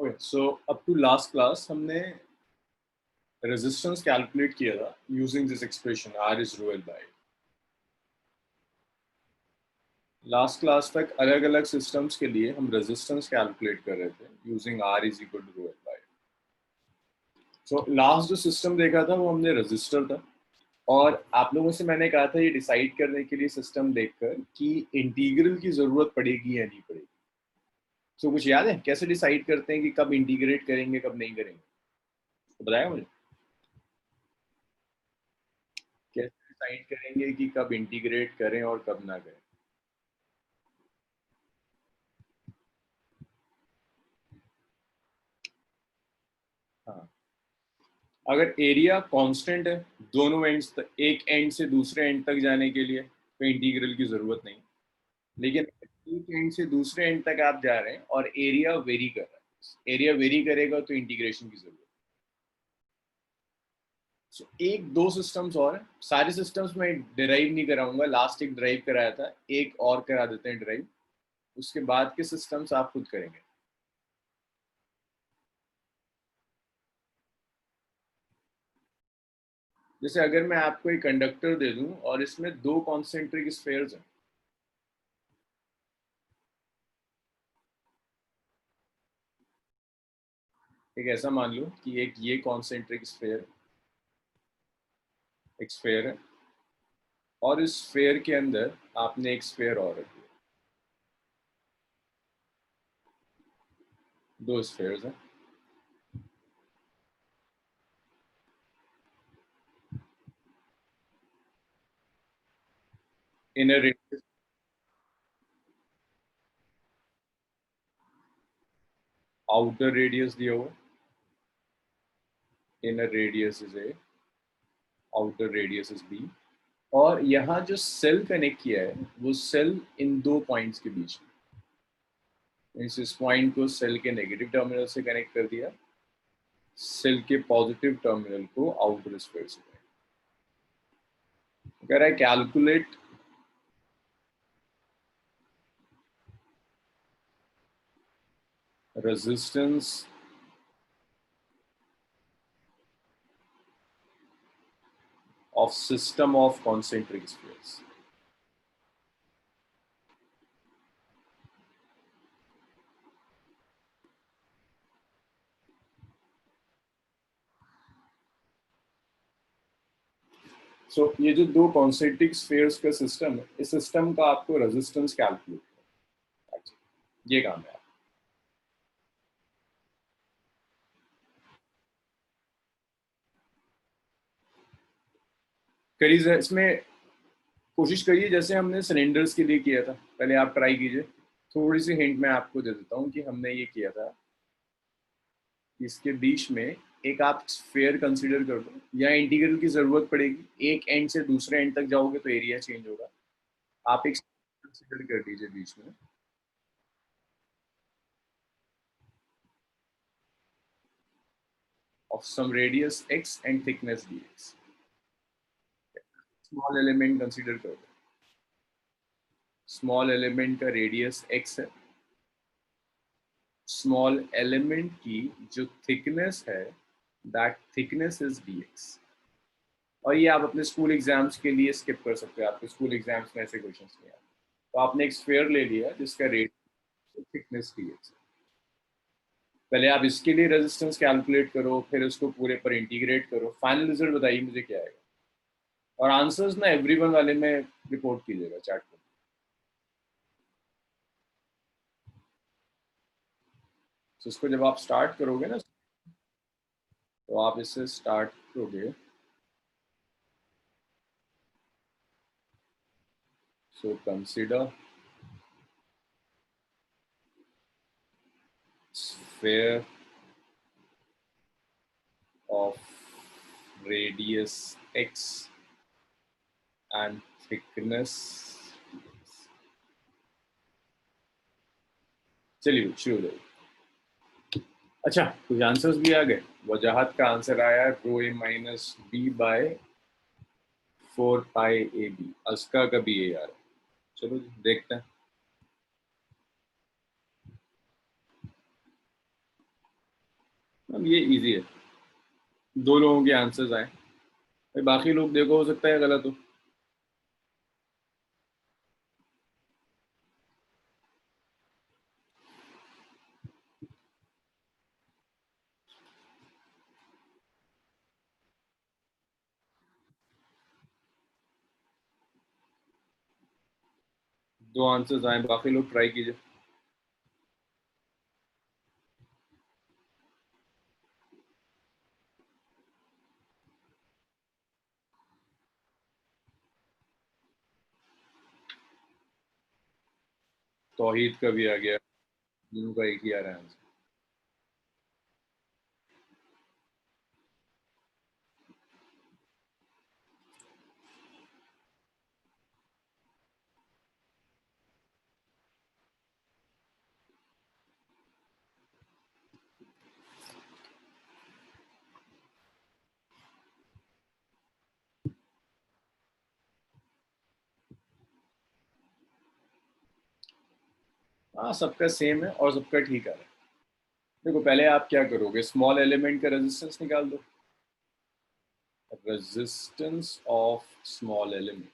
Okay, so up to last class हमने resistance calculate किया था using this expression R is rho L by. Last class तक अलग अलग सिस्टम्स के लिए हम रेजिस्टेंस कैलकुलेट कर रहे थे using R is equal to rho L by. So last जो सिस्टम देखा था वो हमने रेजिस्टर था, और आप लोगों से मैंने कहा था ये डिसाइड करने के लिए सिस्टम देखकर कि इंटीग्रल की जरूरत पड़ेगी या नहीं पड़ेगी। सो कुछ याद है कैसे डिसाइड करते हैं कि कब इंटीग्रेट करेंगे कब नहीं करेंगे? तो बताया मुझे कैसे डिसाइड करेंगे कि कब इंटीग्रेट करें और कब ना करें। हाँ, अगर एरिया कांस्टेंट है दोनों एंड्स तक, एक एंड से दूसरे एंड तक जाने के लिए तो इंटीग्रल की जरूरत नहीं। लेकिन एक एंड से दूसरे एंड तक आप जा रहे हैं और एरिया वेरी कर रहा है, एरिया वेरी करेगा तो इंटीग्रेशन की जरूरत है। So, एक दो सिस्टम्स और हैं, सारे सिस्टम्स में डिराइव नहीं कराऊंगा, लास्ट एक डिराइव कराया था, एक और करा देते हैं डिराइव, उसके बाद के सिस्टम्स आप खुद करेंगे। जैसे अगर मैं आपको एक कंडक्टर दे दूं और इसमें दो कॉन्सेंट्रिक स्फेयर्स हैं, एक ऐसा मान लो कि एक ये कॉन्सेंट्रिक स्फेयर एक स्फेयर है और इस स्फेयर के अंदर आपने एक स्फेयर और रख दिया, दो स्फेयर्स हैं। इनर रेडियस, आउटर रेडियस दिया हुआ, inner radius is A, outer radius is B, और यहाँ जो सेल कनेक्ट किया है वो सेल इन दो पॉइंट्स के बीच में, इस पॉइंट को सेल के नेगेटिव टर्मिनल से कनेक्ट कर दिया, सेल के पॉजिटिव टर्मिनल को आउटर स्फीयर से कनेक्ट। कह रहा है calculate resistance of system of concentric spheres। सो ये जो दो कॉन्सेंट्रिक स्फीयर्स का सिस्टम है, इस सिस्टम का आपको रेजिस्टेंस कैलकुलेट करना है, ये काम है। करिए इसमें, कोशिश करिए जैसे हमने सिलेंडर्स के लिए किया था, पहले आप ट्राई कीजिए। थोड़ी सी हिंट मैं आपको दे देता हूँ कि हमने ये किया था, इसके बीच में एक आप स्फीयर कंसीडर कर लो, या इंटीग्रल की जरूरत पड़ेगी, एक एंड से दूसरे एंड तक जाओगे तो एरिया चेंज होगा। आप एक कंसीडर कर लीजिए बीच में, of some radius x and thickness dx। Small element consider कर लो, स्मॉल एलिमेंट का रेडियस x है, स्मॉल एलिमेंट की जो थिकनेस है दैट थिकनेस इज dx। और ये आप अपने स्कूल एग्जाम्स के लिए स्किप कर सकते हो, आपके स्कूल एग्जाम्स में ऐसे क्वेश्चंस नहीं आते। तो आपने एक स्फीयर ले लिया जिसका रेडियस थिकनेस dx है, पहले आप इसके लिए रेजिस्टेंस कैलकुलेट करो, फिर उसको पूरे पर इंटीग्रेट करो, फाइनल रिजल्ट बताइए मुझे क्या आएगा। और आंसर्स ना एवरीवन वाले में रिपोर्ट कीजिएगा चैट पर। तो इसको जब आप स्टार्ट करोगे ना, तो आप इससे स्टार्ट करोगे। So consider sphere of radius x and thickness. चलिए शुरू हो जाइए। अच्छा, कुछ आंसर्स भी आ गए। वजाहत का आंसर आया rho a minus b by 4 pi A b. अस्का का भी ये आ रहा है, चलो देखते हैं। अब ये इजी है, दो लोगों के आंसर्स आए भाई, बाकी लोग देखो हो सकता है गलत हो। दो आंसर्स आए, बाकी लोग ट्राई कीजिए। तौहीद का भी आ गया, दोनों का एक ही आ रहा है आंसर। हाँ, सबका सेम है और सबका ठीक आ रहा है। देखो पहले आप क्या करोगे, स्मॉल एलिमेंट का रेजिस्टेंस निकाल दो। रेजिस्टेंस ऑफ स्मॉल एलिमेंट,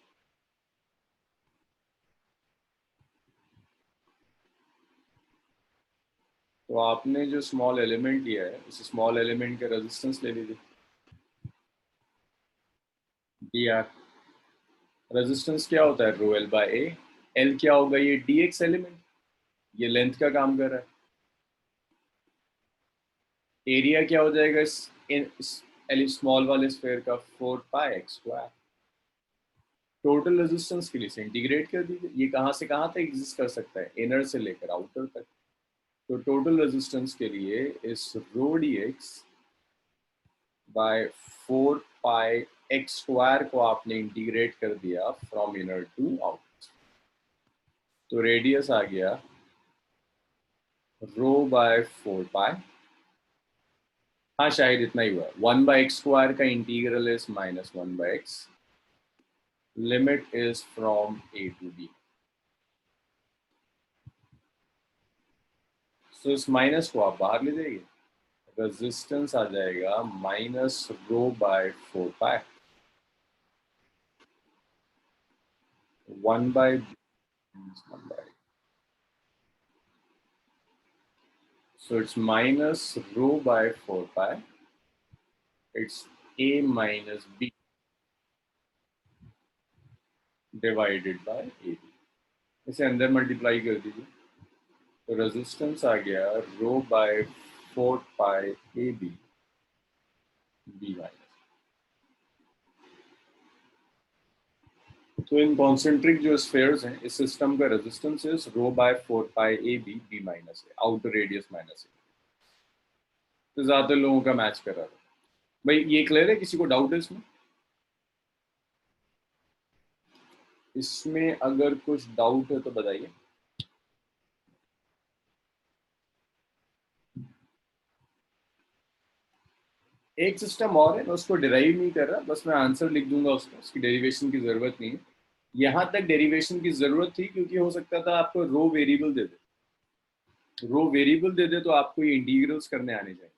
तो आपने जो स्मॉल एलिमेंट लिया है उस स्मॉल एलिमेंट का रेजिस्टेंस ले लीजिए। D R. रेजिस्टेंस क्या होता है, रो एल बाय ए। एल क्या होगा, ये डी एक्स एलिमेंट, ये लेंथ का काम कर रहा है। एरिया क्या हो जाएगा इस स्मॉल वाले स्फेयर का, 4 पाई एक्स स्क्वायर। टोटल रेजिस्टेंस के लिए से इंटीग्रेट कर दीजिए, ये कहाँ से कहाँ तक एग्जिस्ट कर सकता है, इनर से लेकर आउटर तक। तो टोटल रेजिस्टेंस के लिए इस रो डी एक्स बाय 4 पाई एक्स स्क्वायर को आपने इंटीग्रेट कर दिया फ्रॉम इनर टू आउटर, तो रेडियस आ गया रो बाय 4 पाई। हाँ शायद इतना ही हुआ, 1/x² का integral is -1/x, limit is from a to b. So इस माइनस को आप बाहर ले जाइए, रेजिस्टेंस आ जाएगा -ρ/4 pi 1/1 so it's -ρ/4 pi, it's a minus b divided by a b. इसे अंदर मल्टीप्लाई कर दीजिए, तो रेजिस्टेंस आ गया ρ/4 पाई ए बी बी माइनस। तो इन कॉन्सेंट्रिक जो स्फेयर्स हैं इस सिस्टम का resistance is ρ/4 pi A b b minus है, आउटर रेडियस माइनस है। तो ज्यादातर लोगों का मैच कर रहा था भाई। ये क्लियर है, किसी को डाउट है इसमें? इसमें अगर कुछ डाउट है तो बताइए। एक सिस्टम और है, मैं उसको डिराइव नहीं कर रहा, बस मैं आंसर लिख दूंगा उसका, उसकी डेरिवेशन की जरूरत नहीं है। यहां तक डेरिवेशन की जरूरत थी क्योंकि हो सकता था आपको रो वेरिएबल दे दे, रो वेरिएबल दे दे तो आपको ये इंटीग्रल्स करने आने चाहिए।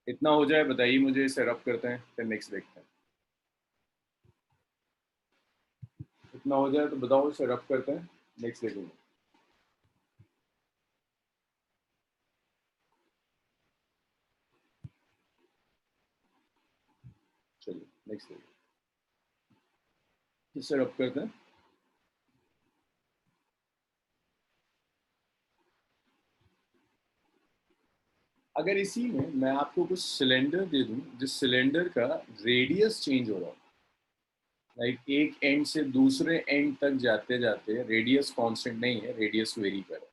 इतना हो जाए बताइए मुझे, इसे रब करते हैं फिर नेक्स्ट देखते हैं। इतना हो जाए तो बताओ, इसे रब करते हैं, नेक्स्ट देखेंगे। चलिए नेक्स्ट देखिए, इसे रब करते हैं। अगर इसी में मैं आपको कुछ सिलेंडर दे दूं जिस सिलेंडर का रेडियस चेंज हो रहा हो, लाइक एक एंड से दूसरे एंड तक जाते जाते रेडियस कांस्टेंट नहीं है, रेडियस वेरी कर रहा है।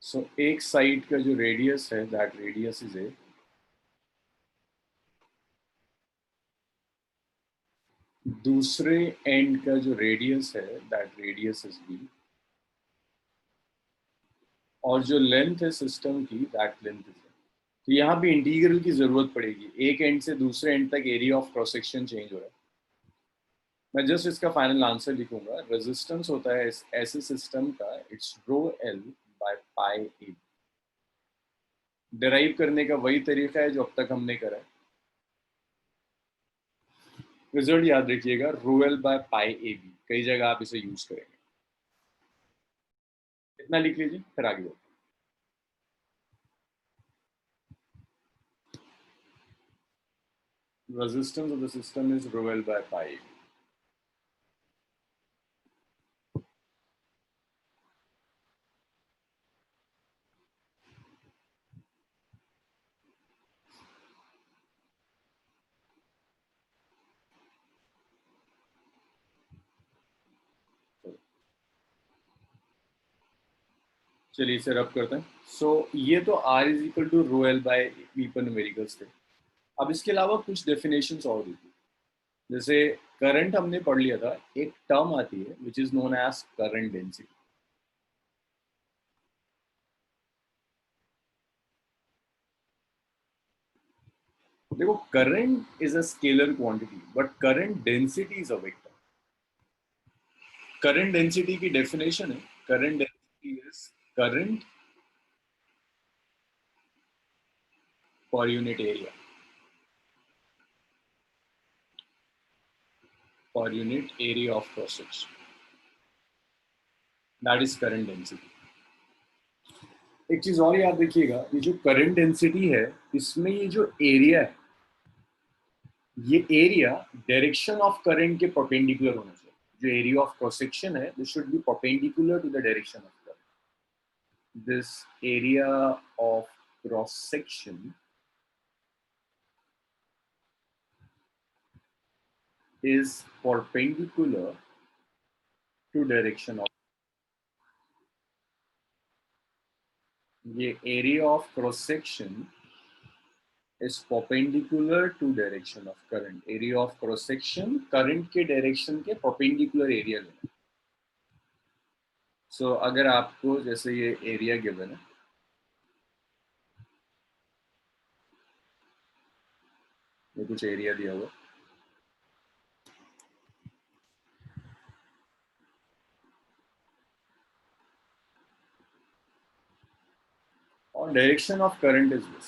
सो एक साइड का जो रेडियस है दैट रेडियस इज ए, दूसरे एंड का जो रेडियस है दैट रेडियस इज बी, और जो लेंथ है सिस्टम की दैट लेंथ इज ए। तो यहाँ भी इंटीग्रल की जरूरत पड़ेगी, एक एंड से दूसरे एंड तक area of cross section change हो रहा है। मैं जस्ट इसका फाइनल आंसर लिखूंगा, रेजिस्टेंस होता है ऐसे सिस्टम का, it's row L by pi A. Derive करने का वही तरीका है जो अब तक हमने करा है। रिजल्ट याद रखिएगा, rho L by pi A B, कई जगह आप इसे यूज करेंगे। इतना लिख लीजिए, फिर आगे बढ़ते हैं। Resistance of the system is rho L by pi A B. चलिए इसे रब करते हैं। सो ये तो R is equal to rho L by B पर न्यूमेरिकल्स थे। अब इसके अलावा कुछ डेफिनेशंस और दी थी, जैसे करंट हमने पढ़ लिया था, एक टर्म आती है which is known as current density. देखो current is a scalar quantity but current density is a vector. Current density की डेफिनेशन है, current density is current per unit area, per unit area of cross section, that is current density. एक चीज और याद रखिएगा, ये जो current density है इसमें ये जो एरिया है, ये एरिया डायरेक्शन ऑफ करंट के परपेंडिकुलर होना चाहिए। जो एरिया ऑफ क्रॉस सेक्शन है this should be perpendicular to the direction of current. This area of cross section is perpendicular to direction of, ये area of cross section is perpendicular to direction of current। area of cross section current के direction के perpendicular area लेना। so अगर आपको जैसे ये area given है, ये कुछ area दिया हुआ, और direction of current is this,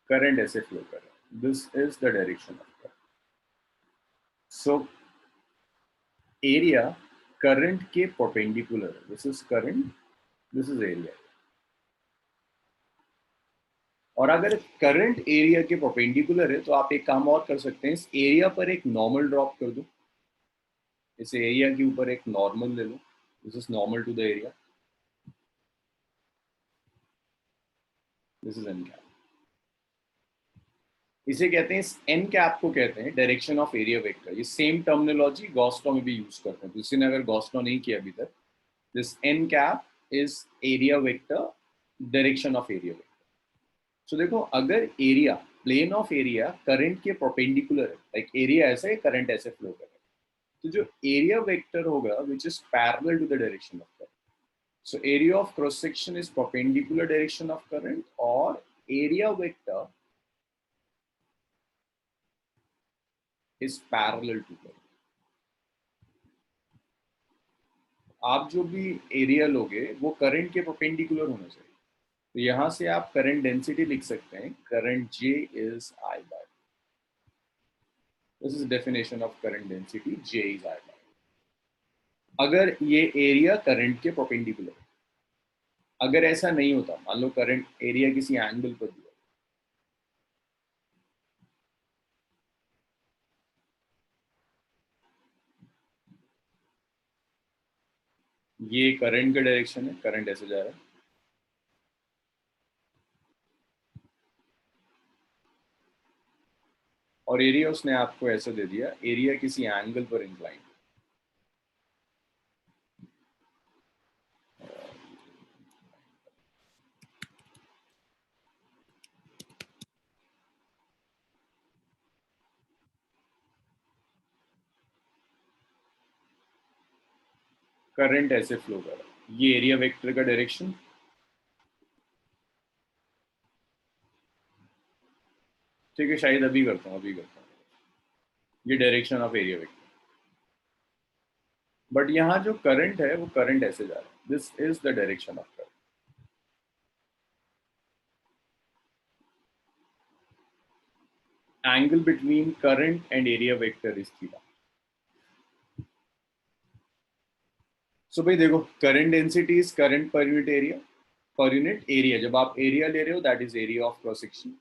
current ऐसे flow कर रहा है, this is the direction of current। so area current के perpendicular, this is current, this is area। और अगर करंट एरिया के परपेंडिकुलर है तो आप एक काम और कर सकते हैं, इस एरिया पर एक नॉर्मल ड्रॉप कर दो, इस एरिया के ऊपर एक नॉर्मल ले लो, this is normal to the area, this is n cap. इसे कहते हैं, एन कैप को कहते हैं डायरेक्शन ऑफ एरिया वेक्टर। ये सेम टर्मिनोलॉजी गॉस लॉ में भी यूज करते हैं, किसी ने अगर गॉस लॉ नहीं किया अभी तक, this n cap is area vector, direction of area vector. So देखो अगर area, plane of area current के परपेंडिकुलर है, लाइक एरिया ऐसे है, करंट ऐसे फ्लो कर रहा है, तो जो एरिया वेक्टर होगा which is parallel to the direction of current. So area of cross section is perpendicular direction of current, और area vector is parallel to current. आप जो भी एरिया लोगे वो करंट के परपेंडिकुलर होना चाहिए। तो यहां से आप करंट डेंसिटी लिख सकते हैं, current J is I by, this is definition of current density, J is I by. अगर ये एरिया करंट के परपेंडिकुलर, अगर ऐसा नहीं होता, मान लो करंट एरिया किसी एंगल पर दिया, ये करंट का डायरेक्शन है, करंट ऐसे जा रहा है, और एरिया उसने आपको ऐसा दे दिया, एरिया किसी एंगल पर इंक्लाइन, करंट ऐसे फ्लो कर रहा है, ये एरिया वेक्टर का डायरेक्शन, ठीक है, शायद अभी करता हूँ, ये direction of area vector. But यहाँ जो करंट है वो करंट ऐसे जा रहा है, this is the direction of current. Angle between current and area vector is theta. So भाई देखो, current density is current per unit area, per unit area. जब आप एरिया ले रहे हो that is area of cross section.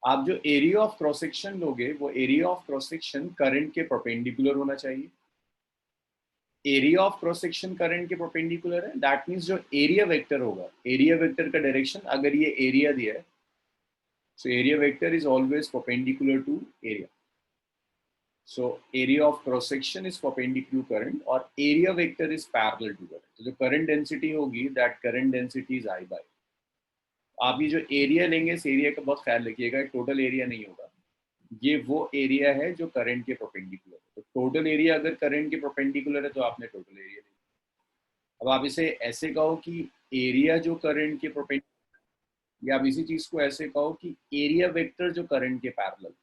आप जो area of cross section लोगे वो area of cross section current के परपेंडिकुलर होना चाहिए। Area of cross section current के परपेंडिकुलर है, दैट मींस जो एरिया वेक्टर होगा, एरिया वेक्टर का डायरेक्शन, अगर ये एरिया दिया है, so area vector is always perpendicular to area. So area of cross section is perpendicular current और area vector is parallel to current. तो जो करंट डेंसिटी होगी that current density is I by. आप ये जो area लेंगे इस area का बहुत ख्याल रखिएगा, टोटल एरिया नहीं होगा, ये वो एरिया है जो करंट के परपेंडिकुलर है। तो टोटल एरिया अगर करंट के परपेंडिकुलर है तो आपने टोटल एरिया लिया। अब आप इसे ऐसे कहो कि एरिया जो करंट के परपेंडिकुलर, या आप इसी चीज को ऐसे कहो कि एरिया वेक्टर जो करंट के पैरेलल।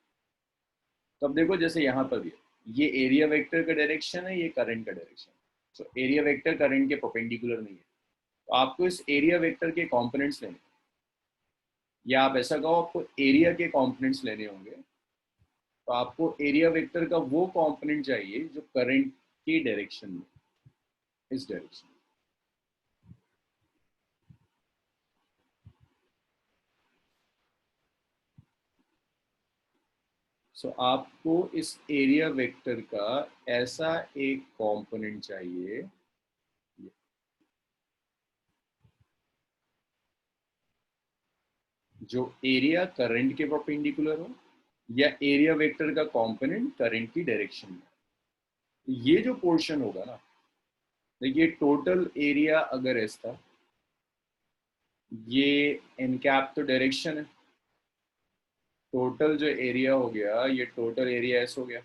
तो अब देखो जैसे यहाँ पर भी ये एरिया वेक्टर का डायरेक्शन है, ये करंट का डायरेक्शन। सो एरिया वेक्टर करंट के परपेंडिकुलर नहीं है, तो आपको इस एरिया वेक्टर के कंपोनेंट्स लेने, या आप ऐसा कहो आपको एरिया के कंपोनेंट्स लेने होंगे। तो आपको एरिया वेक्टर का वो कंपोनेंट चाहिए जो करंट की डायरेक्शन में, इस डायरेक्शन। सो आपको इस एरिया वेक्टर का ऐसा एक कंपोनेंट चाहिए जो एरिया करंट के परपेंडिकुलर हो, या एरिया वेक्टर का कंपोनेंट करंट की डायरेक्शन में। ये जो पोर्शन होगा ना, देखिए टोटल एरिया अगर एस था, ये एन कैप तो डायरेक्शन है, टोटल जो एरिया हो गया ये टोटल एरिया एस हो गया।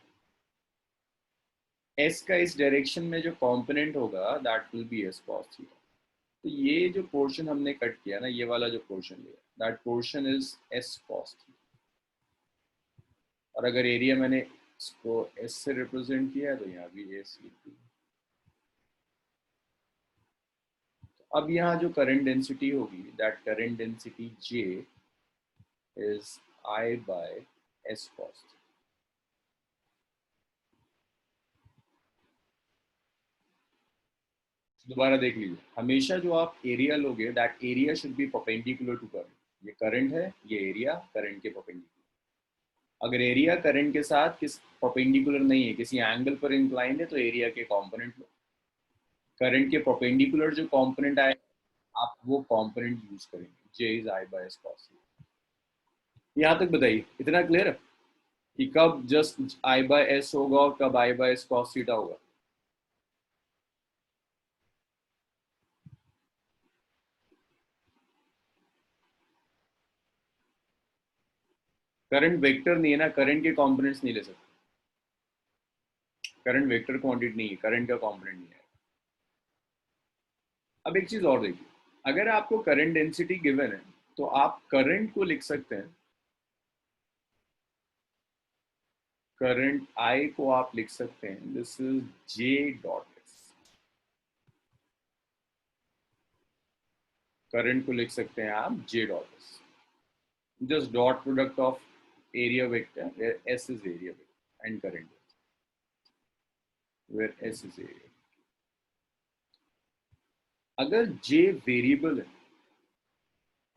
एस का इस डायरेक्शन में जो कंपोनेंट होगा that will be S cos theta. तो ये जो पोर्शन हमने कट किया ना, ये वाला जो पोर्शन लिया, that portion is S cos theta. और अगर एरिया मैंने इसको एस से रिप्रेजेंट किया है तो यहाँ भी एस लिख दी। अब यहाँ जो करंट डेंसिटी होगी that current density J is I by S cos. दोबारा देख लीजिए, हमेशा जो आप एरिया लोगे that area should be perpendicular to current. ये करंट है, ये एरिया करंट के परपेंडिकुलर। अगर एरिया करंट के साथ किस परपेंडिकुलर नहीं है, किसी एंगल पर इंक्लाइंड है, तो एरिया के कंपोनेंट लो। करंट के परपेंडिकुलर जो कंपोनेंट आए आप वो कंपोनेंट यूज करेंगे, J is I by S cos. यहाँ तक बताइए, इतना क्लियर है कि कब जस्ट आई बाय एस होगा और कब आई बाय एस कॉस थीटा होगा। करंट वेक्टर नहीं है ना, करंट के कंपोनेंट्स नहीं ले सकते। करंट वेक्टर क्वांटिटी नहीं है, करंट का कंपोनेंट नहीं है। अब एक चीज और देखिए, अगर आपको करंट डेंसिटी गिवन है तो आप करंट को लिख सकते हैं, करंट आई को आप लिख सकते हैं this is J dot S. Current को लिख सकते हैं आप J dot S, just dot product of area vector where S is area vector and current where S is area। अगर J वेरिएबल है,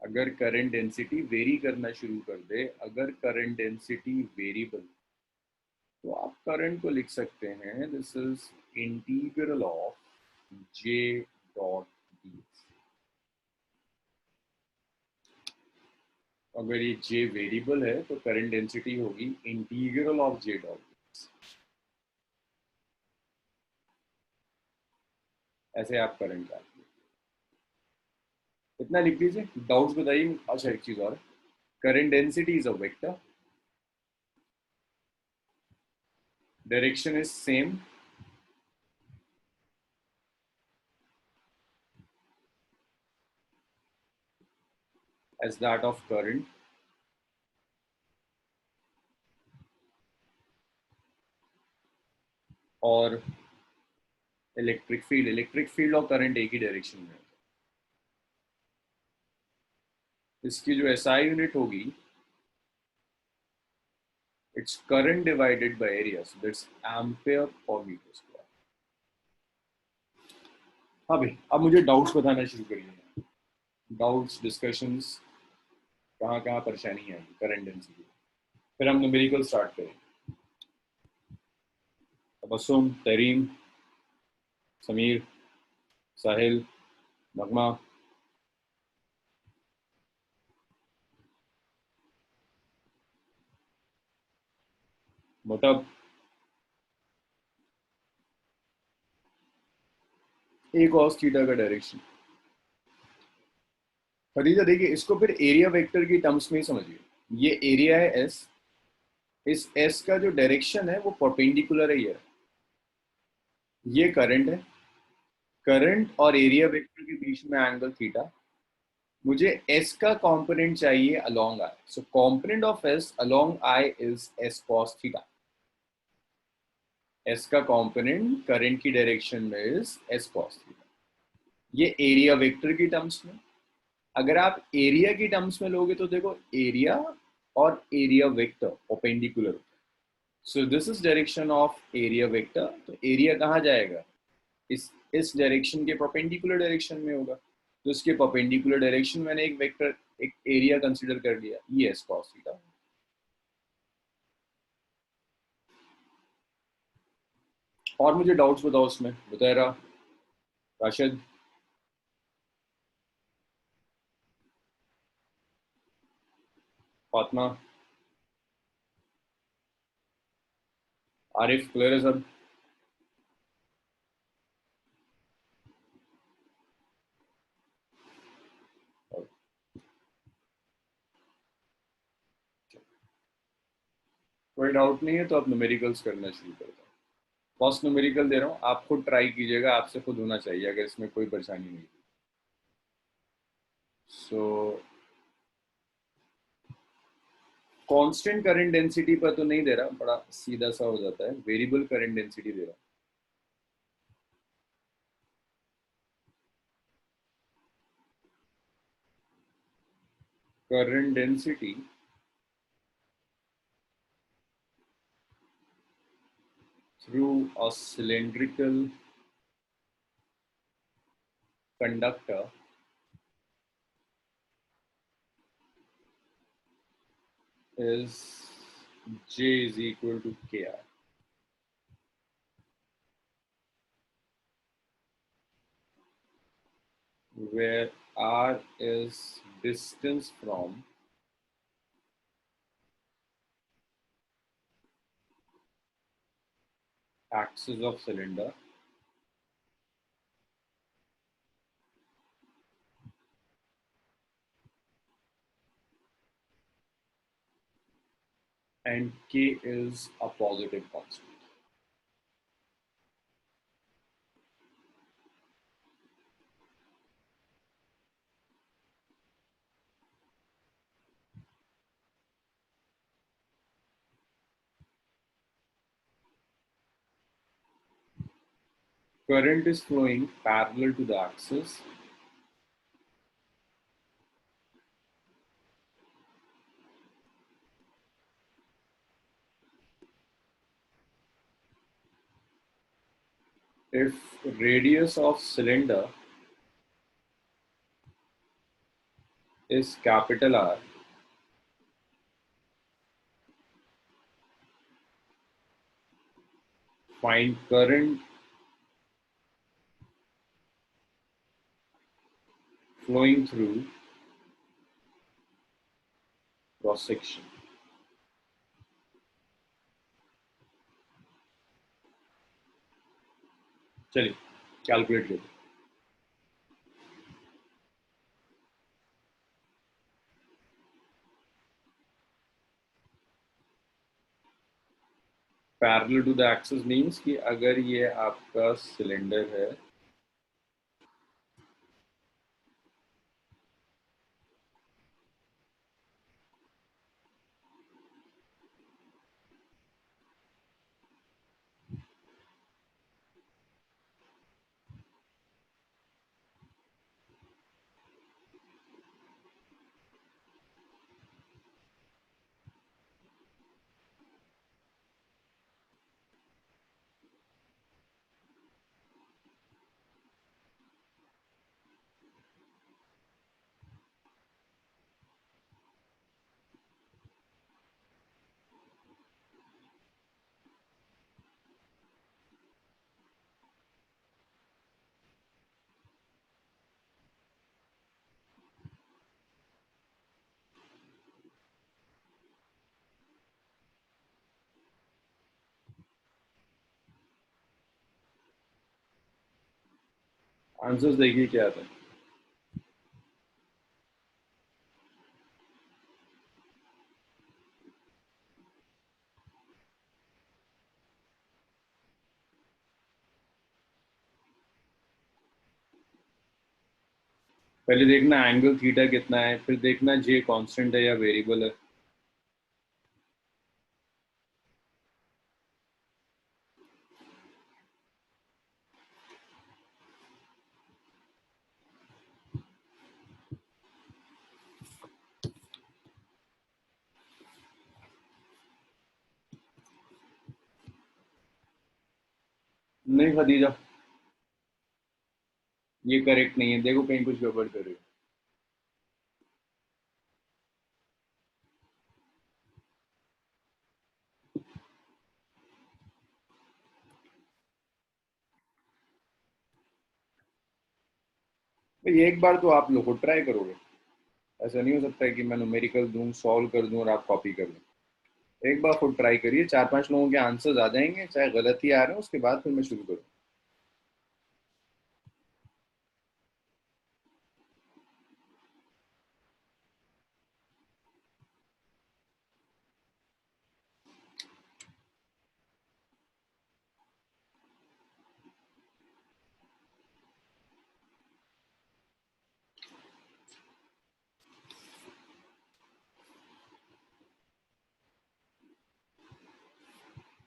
अगर करंट डेंसिटी वेरी करना शुरू कर दे, अगर करंट डेंसिटी वेरिएबल, तो आप करंट को लिख सकते हैं this is integral of J dot ds। अगर ये J वेरिएबल है तो करंट डेंसिटी होगी integral of J dot ds। ऐसे आप करंट का इतना लिख लीजिए, डाउट्स बताइए। अच्छा एक चीज और, current density is a vector, direction is same, as that of current और इलेक्ट्रिक फील्ड और करंट एक ही डायरेक्शन में है। इसकी जो SI यूनिट होगी, it's current divided by area, so that's ampere per metre square. हाँ भाई, अब मुझे डाउट्स बताना शुरू करिए। डाउट्स, डिस्कशंस, कहाँ कहाँ परेशानी है करंट डेंसिटी। फिर हम न्यूमेरिकल स्टार्ट करें। तबस्सुम, तरीम, समीर, साहिल, नगमा, मोटब, एक cos थीटा का डायरेक्शन। खदीजा देखिए, इसको फिर एरिया वेक्टर की टर्म्स में ही समझिए। ये एरिया है एस, इस एस का जो डायरेक्शन है वो परपेंडिकुलर है, ये करंट है। करंट और एरिया वेक्टर के बीच में एंगल थीटा। मुझे एस का कंपोनेंट चाहिए along I, so component of S along I is S cos theta. S का कंपोनेंट करंट की डायरेक्शन में इज एस cos थीटा। ये एरिया वेक्टर की टर्म्स में। अगर आप एरिया की टर्म्स में लोगे तो देखो, एरिया और एरिया वेक्टर परपेंडिकुलर होता है। So this is direction of area vector, तो एरिया कहाँ जाएगा, इस डायरेक्शन के परपेंडिकुलर डायरेक्शन में होगा। तो इसके परपेंडिकुलर डायरेक्शन मैंने एक वेक्टर, एक एरिया कंसीडर कर लिया, ये एस cos थीटा। और मुझे डाउट्स बताओ उसमें, बुतैरा, राशिद, फातिमा, आरिफ, क्लियर है सब? कोई डाउट नहीं है तो आप न्यूमेरिकल्स करना शुरू कर दो। फर्स्ट न्यूमेरिकल दे रहा हूँ, आप खुद ट्राई कीजिएगा, आपसे खुद होना चाहिए अगर इसमें कोई परेशानी नहीं। सो कांस्टेंट करंट डेंसिटी पर तो नहीं दे रहा, बड़ा सीधा सा हो जाता है, वेरिएबल करंट डेंसिटी दे रहा। Current density through a cylindrical conductor is J is equal to Ki, where R is distance from axis of cylinder and K is a positive constant. Current is flowing parallel to the axis. If radius of cylinder is capital R, find current flowing through cross section. चलिए calculate लेते हैं। Parallel to the axis means कि अगर ये आपका cylinder है, answers देखिए क्या आता है। पहले देखना एंगल थीटा कितना है, फिर देखना जे कांस्टेंट है या वेरिएबल है। नहीं खदीजा, ये करेक्ट नहीं है, देखो कहीं कुछ गड़बड़ कर रही हो। भाई एक बार तो आप लोग को ट्राई करोगे, ऐसा नहीं हो सकता है कि मैं न्यूमेरिकल दूं, सॉल्व कर दूं और आप कॉपी कर लो। एक बार खुद ट्राई करिए, 4-5 लोगों के आंसर्स आ जाएंगे, चाहे गलत ही आ रहे हैं, उसके बाद फिर मैं शुरू करूँ।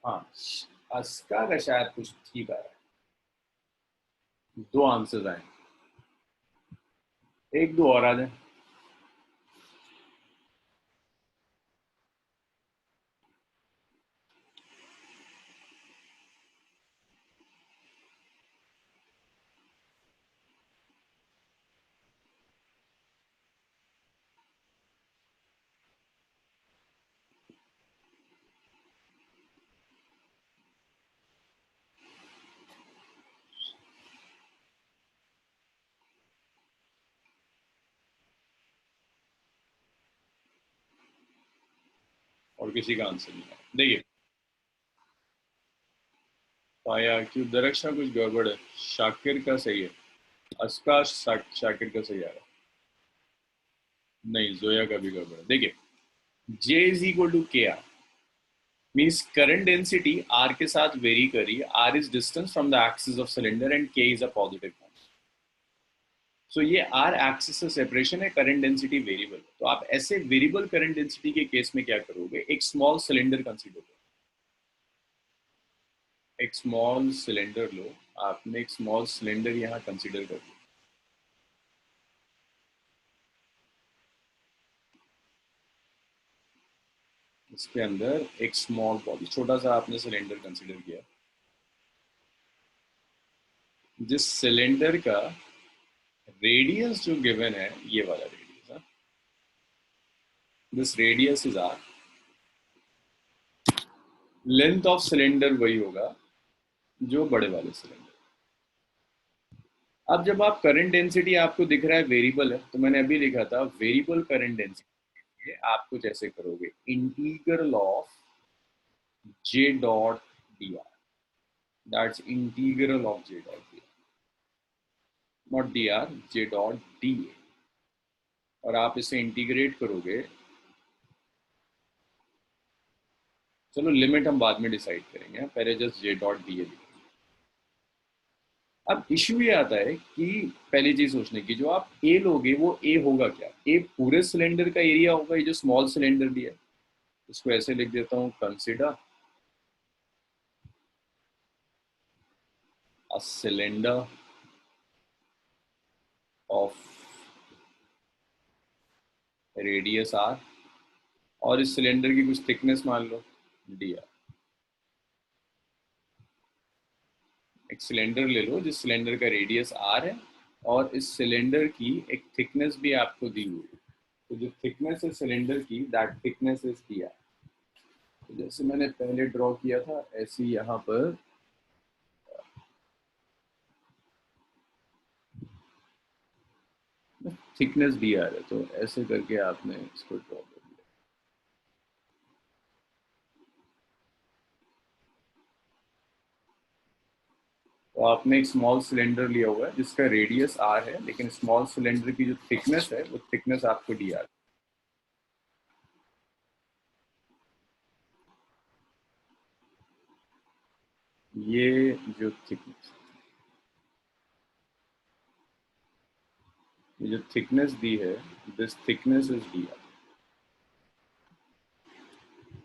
हाँ, अस्का का शायद कुछ ठीक आ रहा है, 2 आंसर्स आए, एक दो और आ जाए। और किसी का आंसर नहीं आया, देखिए। पाया कि दरअसल कुछ गड़बड़ है, शाकिर का सही है, अस्का शाकिर का सही आ रहा है। नहीं, जोया का भी गड़बड़ है, देखिए। J is equal to K R means current density R के साथ वेरी करी, R is distance from the axis of cylinder and K is a positive. So ये आर एक्सिस से सेपरेशन है, करंट डेंसिटी वेरिएबल। तो आप ऐसे variable current density के केस में क्या करोगे, एक स्मॉल सिलेंडर कंसीडर करो। एक स्मॉल सिलेंडर लो, आपने एक स्मॉल सिलेंडर यहाँ कंसीडर कर लिया। इसके अंदर एक स्मॉल बॉडी, छोटा सा आपने सिलेंडर कंसीडर किया, जिस सिलेंडर का रेडियस जो गिवन है, ये वाला radius, this radius is R, length of cylinder वही होगा जो बड़े वाले सिलेंडर। अब जब आप करंट डेंसिटी आपको दिख रहा है वेरिएबल है, तो मैंने अभी लिखा था वेरिएबल करंट डेंसिटी, आप कुछ ऐसे करोगे, integral of J dot D R, that's integral of J dot D R, not D R, J dot D A. और आप इसे इंटीग्रेट करोगे, चलो लिमिट हम बाद में डिसाइड करेंगे, पहले just J dot D A. अब इश्यू ये आता है कि पहली चीज सोचने की, जो आप ए लोगे वो ए होगा क्या, ए पूरे सिलेंडर का एरिया होगा, ये जो स्मॉल सिलेंडर दिया है। इसको ऐसे लिख देता हूँ, consider a cylinder of radius R, और इस सिलेंडर की कुछ थिकनेस मान लो डी आर। एक सिलेंडर ले लो जिस सिलेंडर का रेडियस आर है, और इस सिलेंडर की एक थिकनेस भी आपको दी हुई है, तो जो थिकनेस है सिलेंडर की, that thickness is D R. तो जैसे मैंने पहले ड्रॉ किया था, ऐसे ही यहाँ पर थिकनेस दी आर है, तो ऐसे करके आपने इसको ड्रॉ कर दिया। तो आपने एक स्मॉल सिलेंडर लिया हुआ है जिसका रेडियस आर है, लेकिन स्मॉल सिलेंडर की जो थिकनेस है वो थिकनेस आपको डी आर। ये जो थिकनेस, ये जो थिकनेस दी है, this thickness is D R.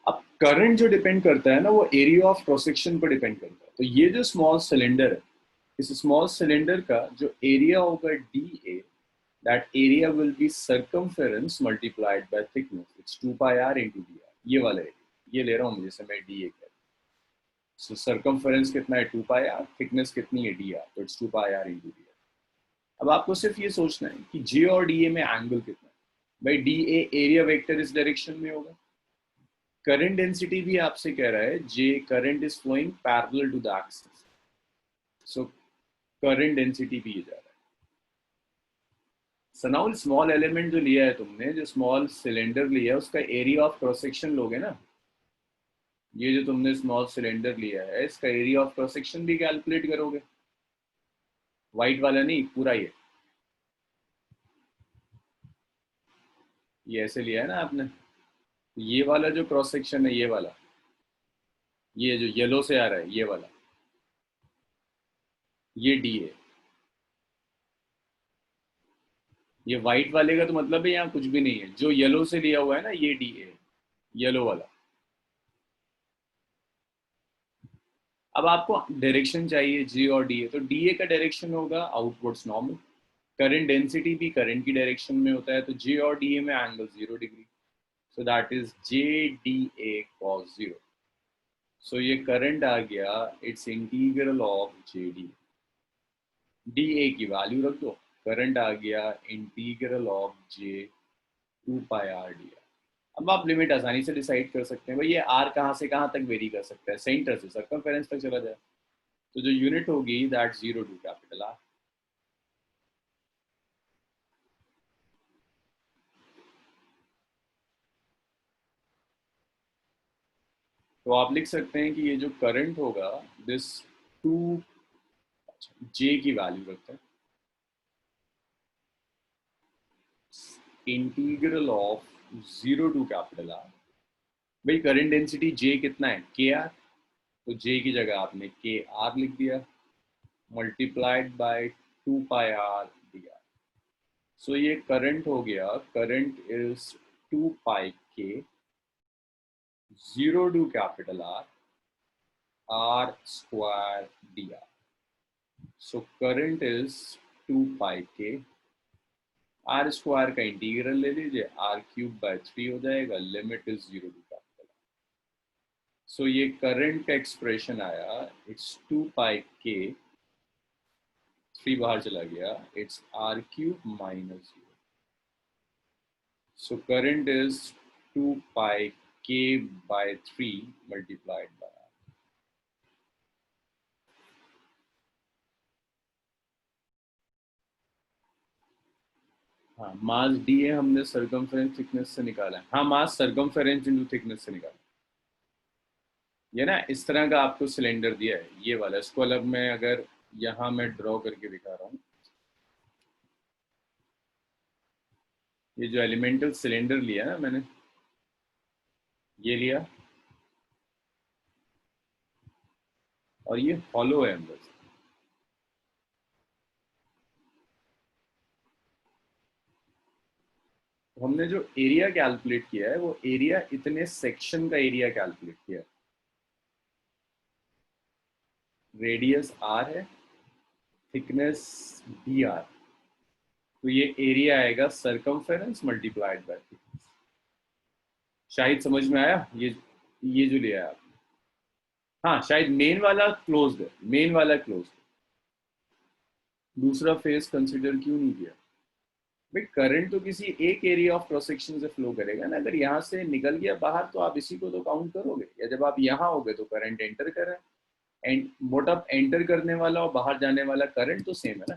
अब करंट जो डिपेंड करता है ना, वो एरिया ऑफ क्रॉस सेक्शन पर डिपेंड करता है। तो ये जो स्मॉल सिलेंडर है, इस स्मॉल सिलेंडर का जो एरिया होगा D A, that area will be circumference multiplied by thickness, it's 2 pi R into D R. ये वाला एरिया ये ले रहा हूँ मैं, जैसे मैं डी ए कह, सो सर्कमफेरेंस कितना है 2 पाई आर, थिकनेस कितनी है डी आर, तो it's 2 pi R into D R. अब आपको सिर्फ ये सोचना है कि जे और डी ए में एंगल कितना है। भाई डी ए एरिया वेक्टर इस डायरेक्शन में होगा। करंट डेंसिटी भी आपसे कह रहा है J current is flowing parallel to the axis, so current density भी ये जा रहा है। सो नाउ स्मॉल एलिमेंट जो लिया है तुमने, जो स्मॉल सिलेंडर लिया है, उसका एरिया ऑफ क्रॉस सेक्शन लोगे ना, ये जो तुमने स्मॉल सिलेंडर लिया है इसका एरिया ऑफ क्रॉस सेक्शन भी कैलकुलेट करोगे। व्हाइट वाला नहीं, पूरा ये ऐसे लिया है ना आपने, ये वाला जो क्रॉस सेक्शन है, ये वाला, ये जो येलो से आ रहा है, ये वाला, ये डी है। ये व्हाइट वाले का तो मतलब है यहाँ कुछ भी नहीं है, जो येलो से लिया हुआ है ना, ये डी है, येलो वाला। अब आपको डायरेक्शन चाहिए जी और डी ए, तो डी ए का डायरेक्शन होगा आउटवर्ड्स नॉर्मल। करंट डेंसिटी भी करंट की डायरेक्शन में होता है, तो जे और डी ए में angle 0 degree, so that is J D A cos 0। सो ये करंट आ गया, it's integral of J D, D A की वैल्यू रख दो, करंट आ गया integral of J 2 pi R D R. अब आप लिमिट आसानी से डिसाइड कर सकते हैं, भाई ये आर कहाँ से कहाँ तक वेरी कर सकता है, सेंटर से सर्कमफेरेंस तक चला जाए, तो जो यूनिट होगी दैट 0 टू कैपिटल आर। तो आप लिख सकते हैं कि ये जो करंट होगा, दिस 2, जे की वैल्यू रखते हैं, integral of 0 to capital R. भाई करंट डेंसिटी जे कितना है, के आर, तो जे की जगह आपने के आर लिख दिया, multiplied by 2 pi R D R. So ये करंट हो गया, current is 2 pi K 0 to capital R R square D R. So current is 2 pi K, R square का इंटीग्रल ले लीजिए, आर क्यूब बाय 3 हो जाएगा, लिमिट इज 0 टू कैपिटल। सो ये current का एक्सप्रेशन आया, इट्स 2 पाई के, 3 बाहर चला गया, it's R cube minus 0। So current is 2 pi k by 3 multiplied by R. हाँ, मास डी है, हमने सर्कमफेरेंस थिकनेस से निकाला है। हाँ, मास सर्कमफेरेंस इनटू थिकनेस से निकाला। ये ना इस तरह का आपको सिलेंडर दिया है, ये वाला। इसको अलग मैं अगर यहाँ मैं ड्रॉ करके दिखा रहा हूँ, ये जो एलिमेंटल सिलेंडर लिया ना मैंने, ये लिया, और ये हॉलो है अंदर से। तो हमने जो एरिया कैलकुलेट किया है, वो एरिया इतने सेक्शन का एरिया कैलकुलेट किया है। रेडियस आर है, थिकनेस डी आर, तो ये एरिया आएगा सर्कमफेरेंस मल्टीप्लाइड बाय थिकनेस। शायद समझ में आया, ये जो लिया है आपने। हाँ, शायद मेन वाला क्लोज्ड है, मेन वाला क्लोज्ड है, दूसरा फेस कंसिडर क्यों नहीं किया। भाई करंट तो किसी एक एरिया ऑफ क्रॉस सेक्शन से फ्लो करेगा ना, अगर यहाँ से निकल गया बाहर तो आप इसी को तो काउंट करोगे, या जब आप यहाँ होगे तो करंट एंटर कर रहा है, एंड मोटा एंटर करने वाला और बाहर जाने वाला करंट तो सेम है ना,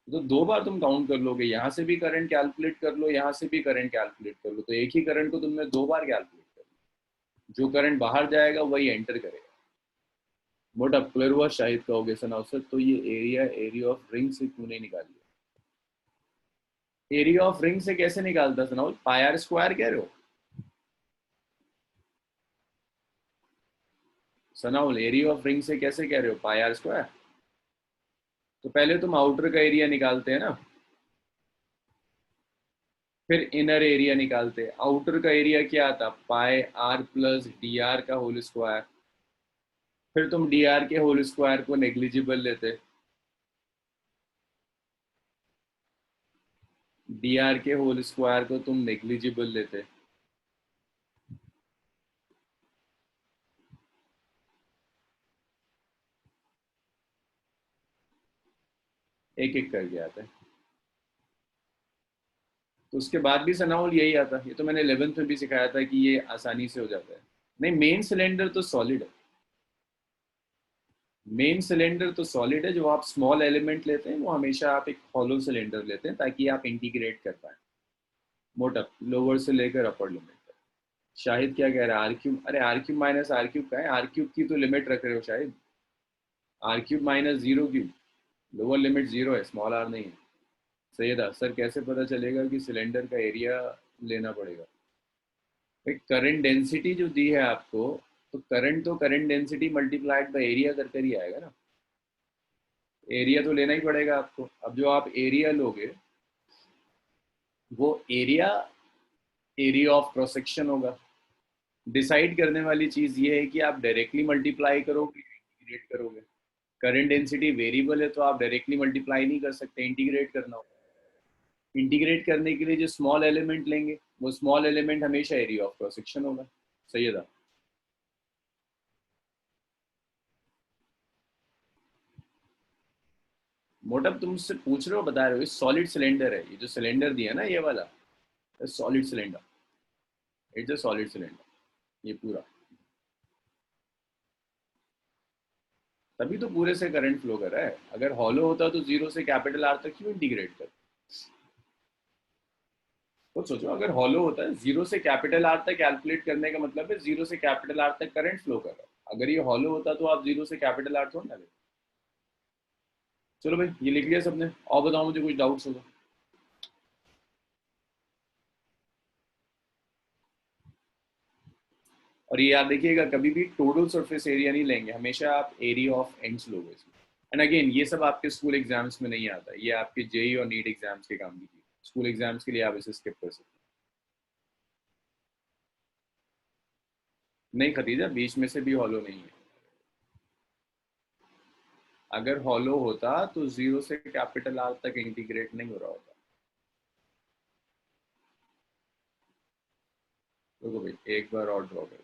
तो 2 बार तुम काउंट कर लोगे, यहाँ से भी करंट कैलकुलेट कर लो, यहाँ से भी करंट कैलकुलेट कर लो, तो एक ही करंट को तुमने 2 बार कैलकुलेट कर लो। जो करंट बाहर जाएगा वही एंटर करेगा। मोटा क्लियर हुआ? शाहिद कहोगे सनाउ सर तो ये एरिया ऑफ रिंग से क्यों नहीं निकालिए? एरिया ऑफ रिंग से कैसे निकालता सनाउ? पाई आर स्क्वायर कह रहे हो सनाउल? एरिया ऑफ रिंग से कैसे कह रहे हो? पाई आर स्क्वायर। तो पहले तुम आउटर का एरिया निकालते हैं ना, फिर इनर एरिया निकालते हैं। आउटर का एरिया क्या आता? पाई आर प्लस डी आर का होल स्क्वायर। फिर तुम डी आर के होल स्क्वायर को नेग्लिजिबल लेते, डी आर के होल स्क्वायर को तुम नेग्लिजिबल लेते। एक एक करके आता है। तो उसके बाद भी सनाउल यही आता। ये तो मैंने 11th में भी सिखाया था कि ये आसानी से हो जाता है। नहीं, मेन सिलेंडर तो सॉलिड है। मेन सिलेंडर तो सॉलिड है। जो आप स्मॉल एलिमेंट लेते हैं वो हमेशा आप एक हॉलो सिलेंडर लेते हैं ताकि आप इंटीग्रेट कर पाए। मोटा लोअर से लेकर अपर लिमिट तक। शाहिद क्या कह रहा है? R cube? अरे R cube minus R cube का है, आर क्यूब की तो लिमिट रख रहे हो Shahid. R cube minus zero cube, lower limit zero है, स्मॉल आर नहीं है। सैयदा सर कैसे पता चलेगा कि सिलेंडर का एरिया लेना पड़ेगा? एक करंट डेंसिटी जो दी है आपको, तो current density multiplied by area कर कर ही आएगा ना। एरिया तो लेना ही पड़ेगा आपको। अब जो आप एरिया लोगे वो एरिया ऑफ क्रॉस सेक्शन होगा। डिसाइड करने वाली चीज ये है कि आप डायरेक्टली मल्टीप्लाई करोगे या इंटीग्रेट करोगे। करंट डेंसिटी वेरिएबल है तो आप डायरेक्टली मल्टीप्लाई नहीं कर सकते, इंटीग्रेट करना होगा। इंटीग्रेट करने के लिए जो स्मॉल एलिमेंट लेंगे वो स्मॉल एलिमेंट हमेशा एरिया ऑफ क्रॉस सेक्शन होगा। सही है। मोटप तुम मुझसे पूछ रहे हो, बता रहे हो, ये सॉलिड सिलेंडर है। ये जो सिलेंडर दिया ना ये वाला, solid cylinder. It's a solid cylinder ये पूरा। तभी तो पूरे से करंट फ्लो कर रहा है। अगर हॉलो होता तो जीरो से कैपिटल आर तक क्यों इंटीग्रेट कर? तो सोचो, अगर हॉलो होता है जीरो से कैपिटल आर तक कैलकुलेट करने का मतलब है जीरो से कैपिटल आर तक करंट फ्लो कर रहा है। अगर ये हॉलो होता तो आप जीरो से कैपिटल आर थोड़ा ना लेते। चलो भाई ये लिख लिया सबने, और बताओ मुझे कुछ डाउट्स होगा। और ये याद देखिएगा, कभी भी टोटल सरफेस एरिया नहीं लेंगे, हमेशा आप एरिया ऑफ एंड्स लोगे इसमें। एंड अगेन ये सब आपके स्कूल एग्जाम्स में नहीं आता, ये आपके जेई और नीट एग्जाम्स के काम की चीज। स्कूल एग्जाम्स के लिए आप इसे स्किप कर सकते हैं। नहीं खतीजा, बीच में से भी हॉलो नहीं है। अगर हॉलो होता तो जीरो से कैपिटल आर तक इंटीग्रेट नहीं हो रहा होता। देखो भाई एक बार और ड्रॉ कर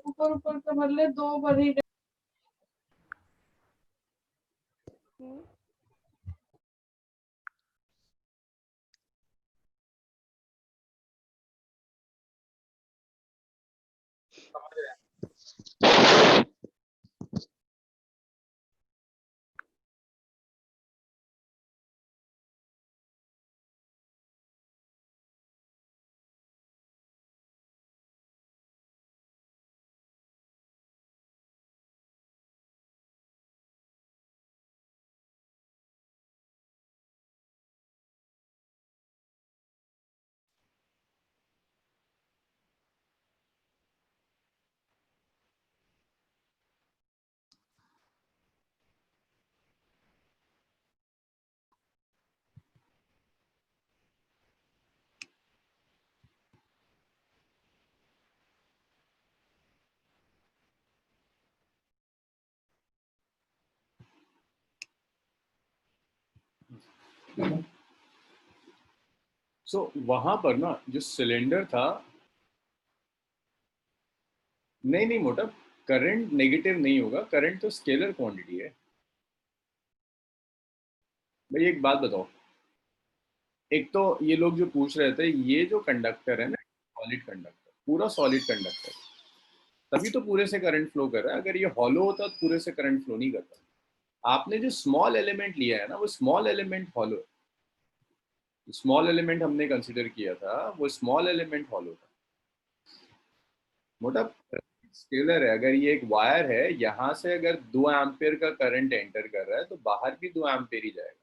ऊपर ऊपर का बदले दो बार ही वहां पर ना जो सिलेंडर था, नहीं नहीं मोटा, करंट नेगेटिव नहीं होगा, करंट तो स्केलर क्वांटिटी है भाई। एक बात बताओ, एक तो ये लोग जो पूछ रहे थे, ये जो कंडक्टर है ना, सॉलिड कंडक्टर, पूरा सॉलिड कंडक्टर, तभी तो पूरे से करंट फ्लो कर रहा है। अगर ये हॉलो होता तो पूरे से करंट फ्लो नहीं करता। आपने जो स्मॉल एलिमेंट लिया है ना, वो स्मॉल एलिमेंट हॉलो है। स्मॉल एलिमेंट हमने कंसिडर किया था, वो स्मॉल एलिमेंट हॉलो था मोटा। स्केलर है। अगर ये एक वायर है, यहाँ से अगर 2 एम्पियर का करंट एंटर कर रहा है तो बाहर भी 2 एम्पियर ही जाएगा।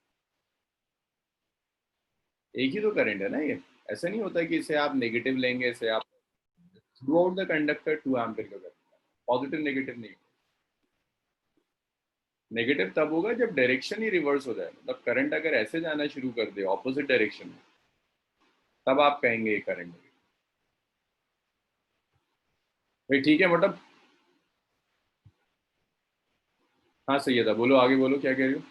एक ही तो करंट है ना ये। ऐसा नहीं होता कि इसे आप नेगेटिव लेंगे, इसे आप through out the conductor 2 ampere का करंट, पॉजिटिव नेगेटिव नहीं। नेगेटिव तब होगा जब डायरेक्शन ही रिवर्स हो जाए, मतलब करंट अगर ऐसे जाना शुरू कर दे ऑपोजिट डायरेक्शन में, तब आप कहेंगे ये करंट है। भाई ठीक है मतलब, हाँ सही है था। बोलो आगे, बोलो क्या कह रहे हो।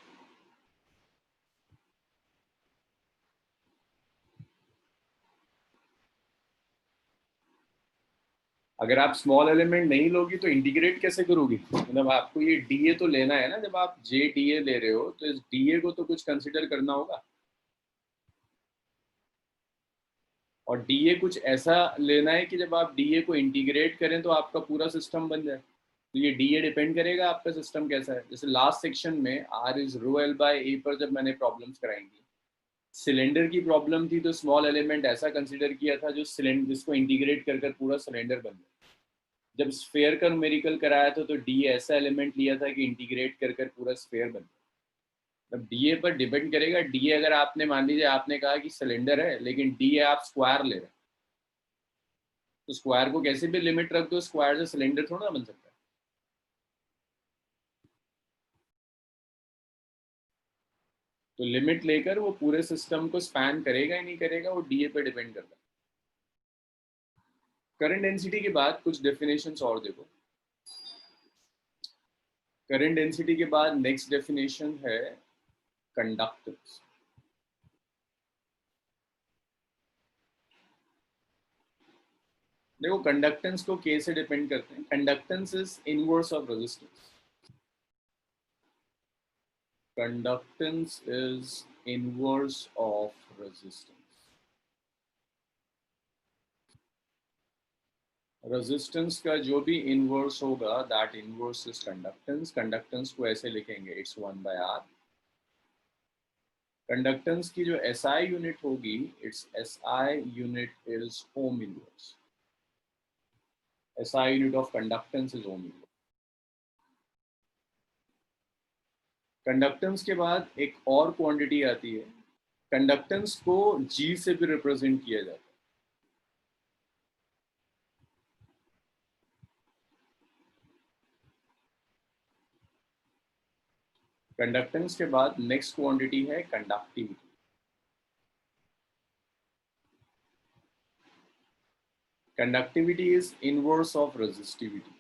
अगर आप स्मॉल एलिमेंट नहीं लोगी तो इंटीग्रेट कैसे करोगी? मतलब आपको ये डीए तो लेना है ना, जब आप जे डीए ले रहे हो तो इस डीए को तो कुछ कंसिडर करना होगा। और डीए कुछ ऐसा लेना है कि जब आप डीए को इंटीग्रेट करें तो आपका पूरा सिस्टम बन जाए। तो ये डीए डिपेंड करेगा आपका सिस्टम कैसा है। जैसे लास्ट सेक्शन में R is rho L by A पर जब मैंने प्रॉब्लम्स कराई थी, सिलेंडर की प्रॉब्लम थी, तो स्मॉल एलिमेंट ऐसा कंसिडर किया था जो सिलेंडर, जिसको इंटीग्रेट कर कर पूरा सिलेंडर बन जाए। जब स्फेयर का न्यूमेरिकल कराया था तो डी ऐसा एलिमेंट लिया था कि इंटीग्रेट कर कर पूरा स्फेयर बन जाए। अब डीए पर डिपेंड करेगा। डीए अगर आपने मान लीजिए आपने कहा कि सिलेंडर है, लेकिन डीए आप स्क्वायर ले रहे हैं, तो स्क्वायर को कैसे भी लिमिट रख दो, स्क्वायर से सिलेंडर थोड़ा ना बन सकता है। तो लिमिट लेकर वो पूरे सिस्टम को स्पैन करेगा ही नहीं करेगा, वो डीए पे डिपेंड करता है। करंट डेंसिटी के बाद कुछ डेफिनेशंस और देखो। करंट डेंसिटी के बाद नेक्स्ट डेफिनेशन है कंडक्टेंस। देखो कंडक्टेंस को के से डिपेंड करते हैं। Conductance is inverse of resistance. Conductance is inverse of resistance. Resistance का जो भी इनवर्स होगा, that inverse is conductance. Conductance को ऐसे लिखेंगे, इट्स 1/r। कंडक्टेंस की जो एसआई यूनिट होगी, it's SI unit is ohm inverse. SI unit of conductance is ohm inverse। Conductance के बाद एक और क्वांटिटी आती है, कंडक्टेंस को G से भी रिप्रेजेंट किया जाता है। कंडक्टेंस के बाद नेक्स्ट क्वांटिटी है conductivity. Conductivity is inverse of resistivity.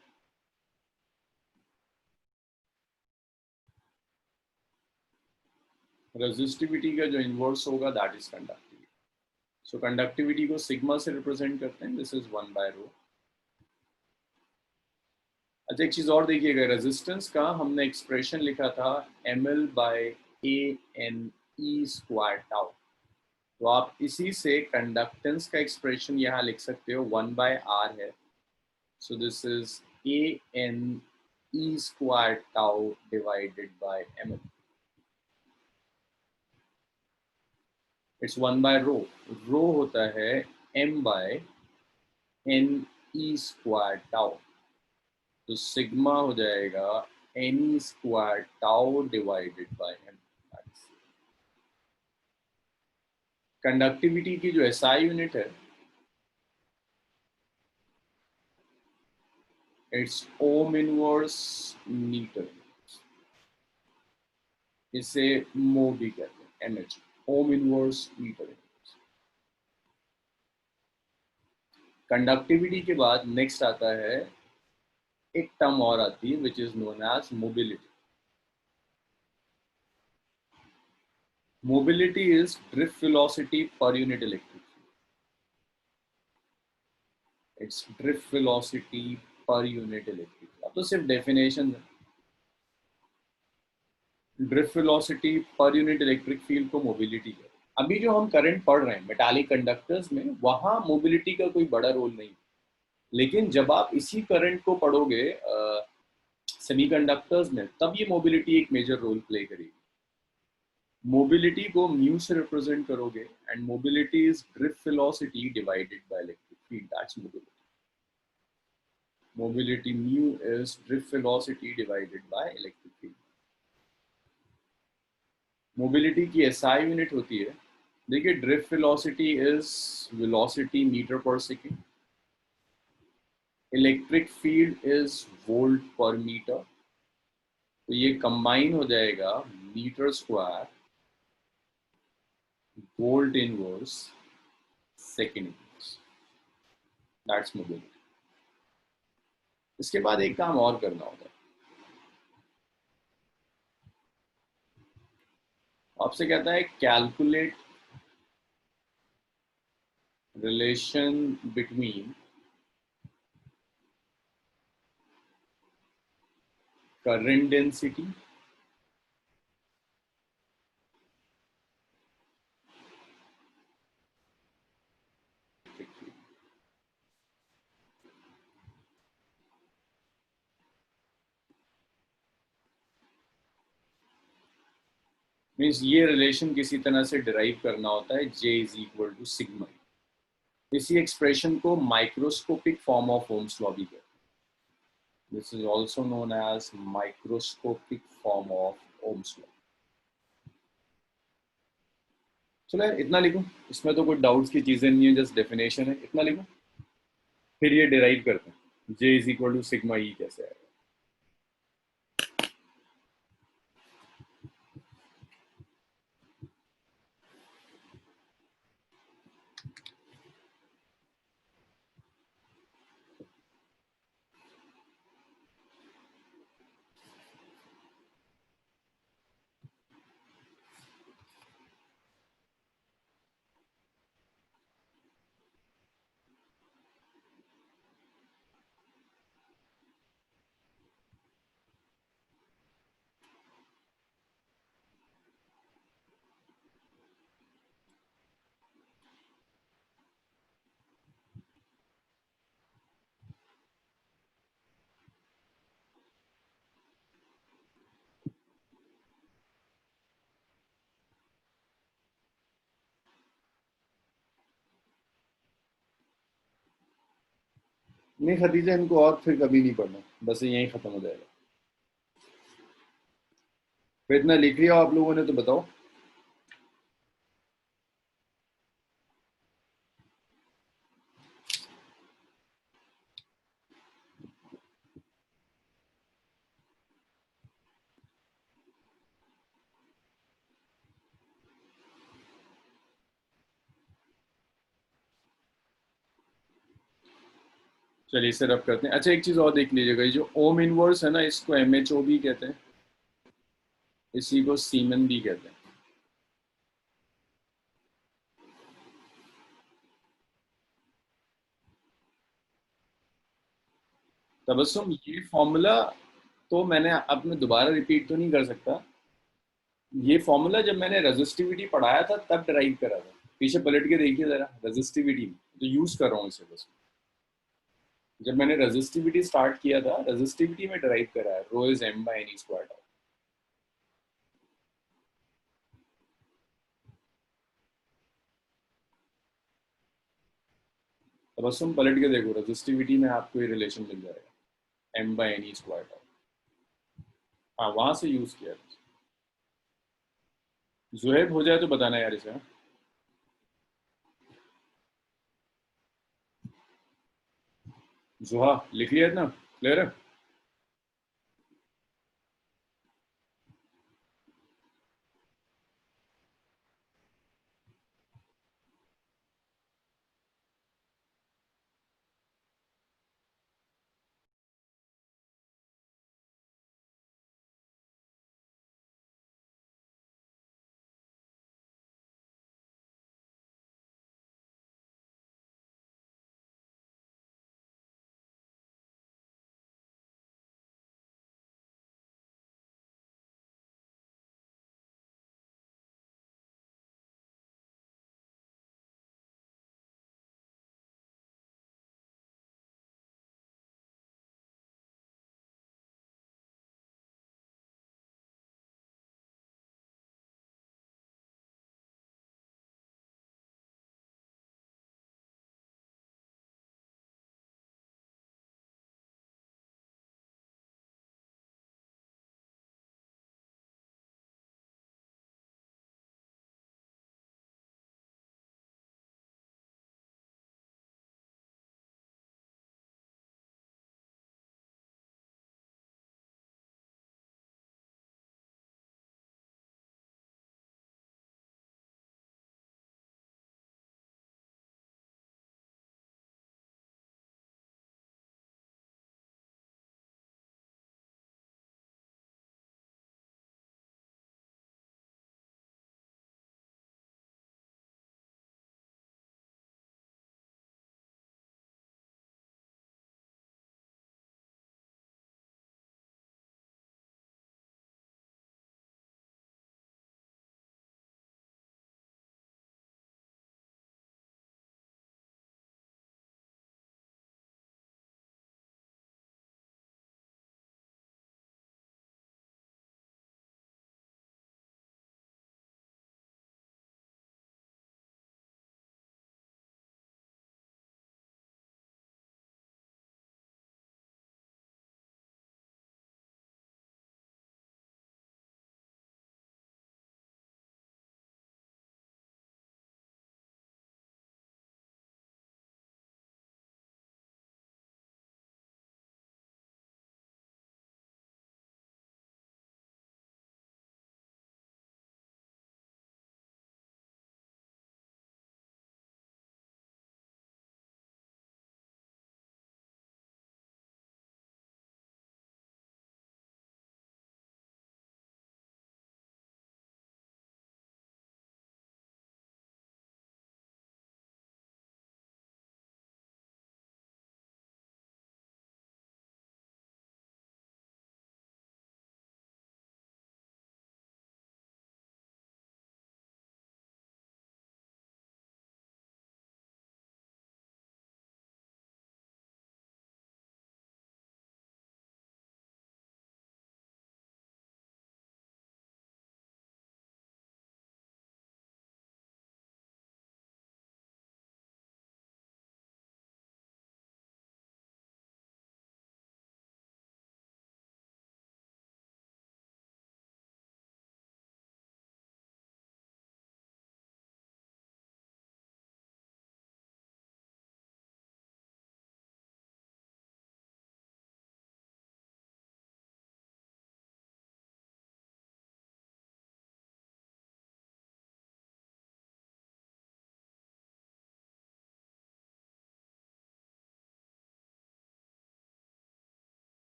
Resistivity का जो इनवर्स होगा, that is conductivity. So conductivity को सिग्मा से रिप्रेजेंट करते हैं, दिस इज 1/ρ। अच्छा एक चीज और देखिएगा, रेजिस्टेंस का हमने एक्सप्रेशन लिखा था ml/ANE² टाउ, तो आप इसी से कंडक्टेंस का एक्सप्रेशन यहाँ लिख सकते हो, 1/r है, so this is ANE² tau divided by ml, it's 1/ρ। Rho होता है m/ne² टाउ, तो सिग्मा हो जाएगा ne² tau divided by m। Conductivity की जो एसआई यूनिट है, इट्स ओम इनवर्स मीटर, इसे मो भी कहते हैं, एमएच, ओम इनवर्स मीटर। कंडक्टिविटी के बाद नेक्स्ट आता है एक टर्म और आती है which is known as mobility. Mobility is drift velocity per unit electric field, it's drift velocity per unit electric field. अब तो सिर्फ डेफिनेशन है, drift velocity per unit electric field को मोबिलिटी है। अभी जो हम करंट पढ़ रहे हैं मेटालिक कंडक्टर्स में, वहां मोबिलिटी का कोई बड़ा रोल नहीं, लेकिन जब आप इसी करंट को पढ़ोगे सेमीकंडक्टर्स में, तब ये मोबिलिटी एक मेजर रोल प्ले करेगी। मोबिलिटी को म्यू से रिप्रेजेंट करोगे, and mobility is drift velocity divided by electric field, that's mobility. Mobility mu is drift velocity divided by electric field. Mobility की एसआई यूनिट होती है, देखिए drift velocity is velocity metre per second, electric field is volt per metre, तो ये combine हो जाएगा metre square volt inverse second inverse, that's mobility. इसके बाद एक काम और करना होता है, आपसे कहता है calculate relation between current density means ये रिलेशन किसी तरह से डिराइव करना होता है, J is equal to sigma. इसी एक्सप्रेशन को microscopic form of Ohm's law भी कहते हैं, this is also known as microscopic form of Ohm's law. चलो यार इतना लिखूं, इसमें तो कोई डाउट्स की चीजें नहीं है, जस्ट डेफिनेशन है, इतना लिखूं, फिर ये डिराइव करते हैं J is equal to sigma E कैसे है। नहीं खदीजा, इनको और फिर कभी नहीं पढ़ना, बस यहीं खत्म हो जाएगा। फिर इतना लिख लिया आप लोगों ने तो बताओ। चलिए इसे रब करते हैं। अच्छा एक चीज और देख लीजिएगा, ये जो ओम इनवर्स है ना, इसको MHO भी कहते हैं, इसी को सीमन भी कहते हैं। तबस्सुम, ये फॉर्मूला तो मैंने अब मैं दोबारा रिपीट तो नहीं कर सकता। ये फॉर्मूला जब मैंने रेजिस्टिविटी पढ़ाया था तब ड्राइव करा था। पीछे पलट के देखिए जरा, रेजिस्टिविटी तो यूज कर रहा हूँ इसे बस। जब मैंने रेजिस्टिविटी स्टार्ट किया था, रेजिस्टिविटी में ड्राइव करा है, rho is M by N square. Tabassum पलट के देखो, रेजिस्टिविटी में आपको ये रिलेशन मिल जाएगा, एम बाय एन स्क्वायर। हाँ, वहां से यूज किया था। जुहैब हो जाए तो बताना यार इसे। हाँ? जुहा लिख लिया इतना क्लियर है।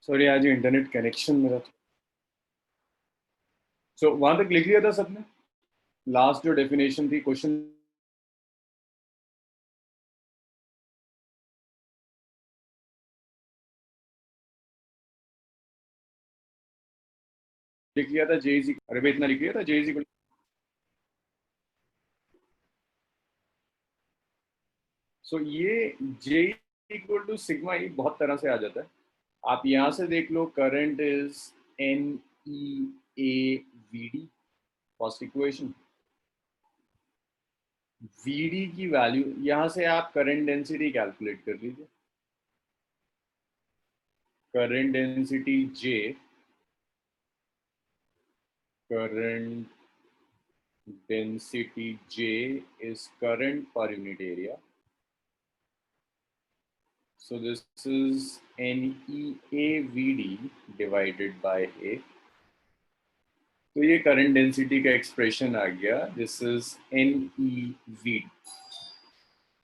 सॉरी आज इंटरनेट कनेक्शन मेरा था। सो वहां तक लिख लिया था सबने, लास्ट जो डेफिनेशन थी क्वेश्चन लिख लिया था जे इज, अरे भाई इतना लिख लिया था जे इज। सो ये जे इक्वल टू सिग्मा ई बहुत तरह से आ जाता है। आप यहां से देख लो, current is N E A V D, first equation. V D की वैल्यू यहां से आप करंट डेंसिटी कैलकुलेट कर लीजिए। Current density J, current density J is current per unit area. So this is NEAVD divided by A. तो ये current density का expression आ गया, दिस इज NEVD।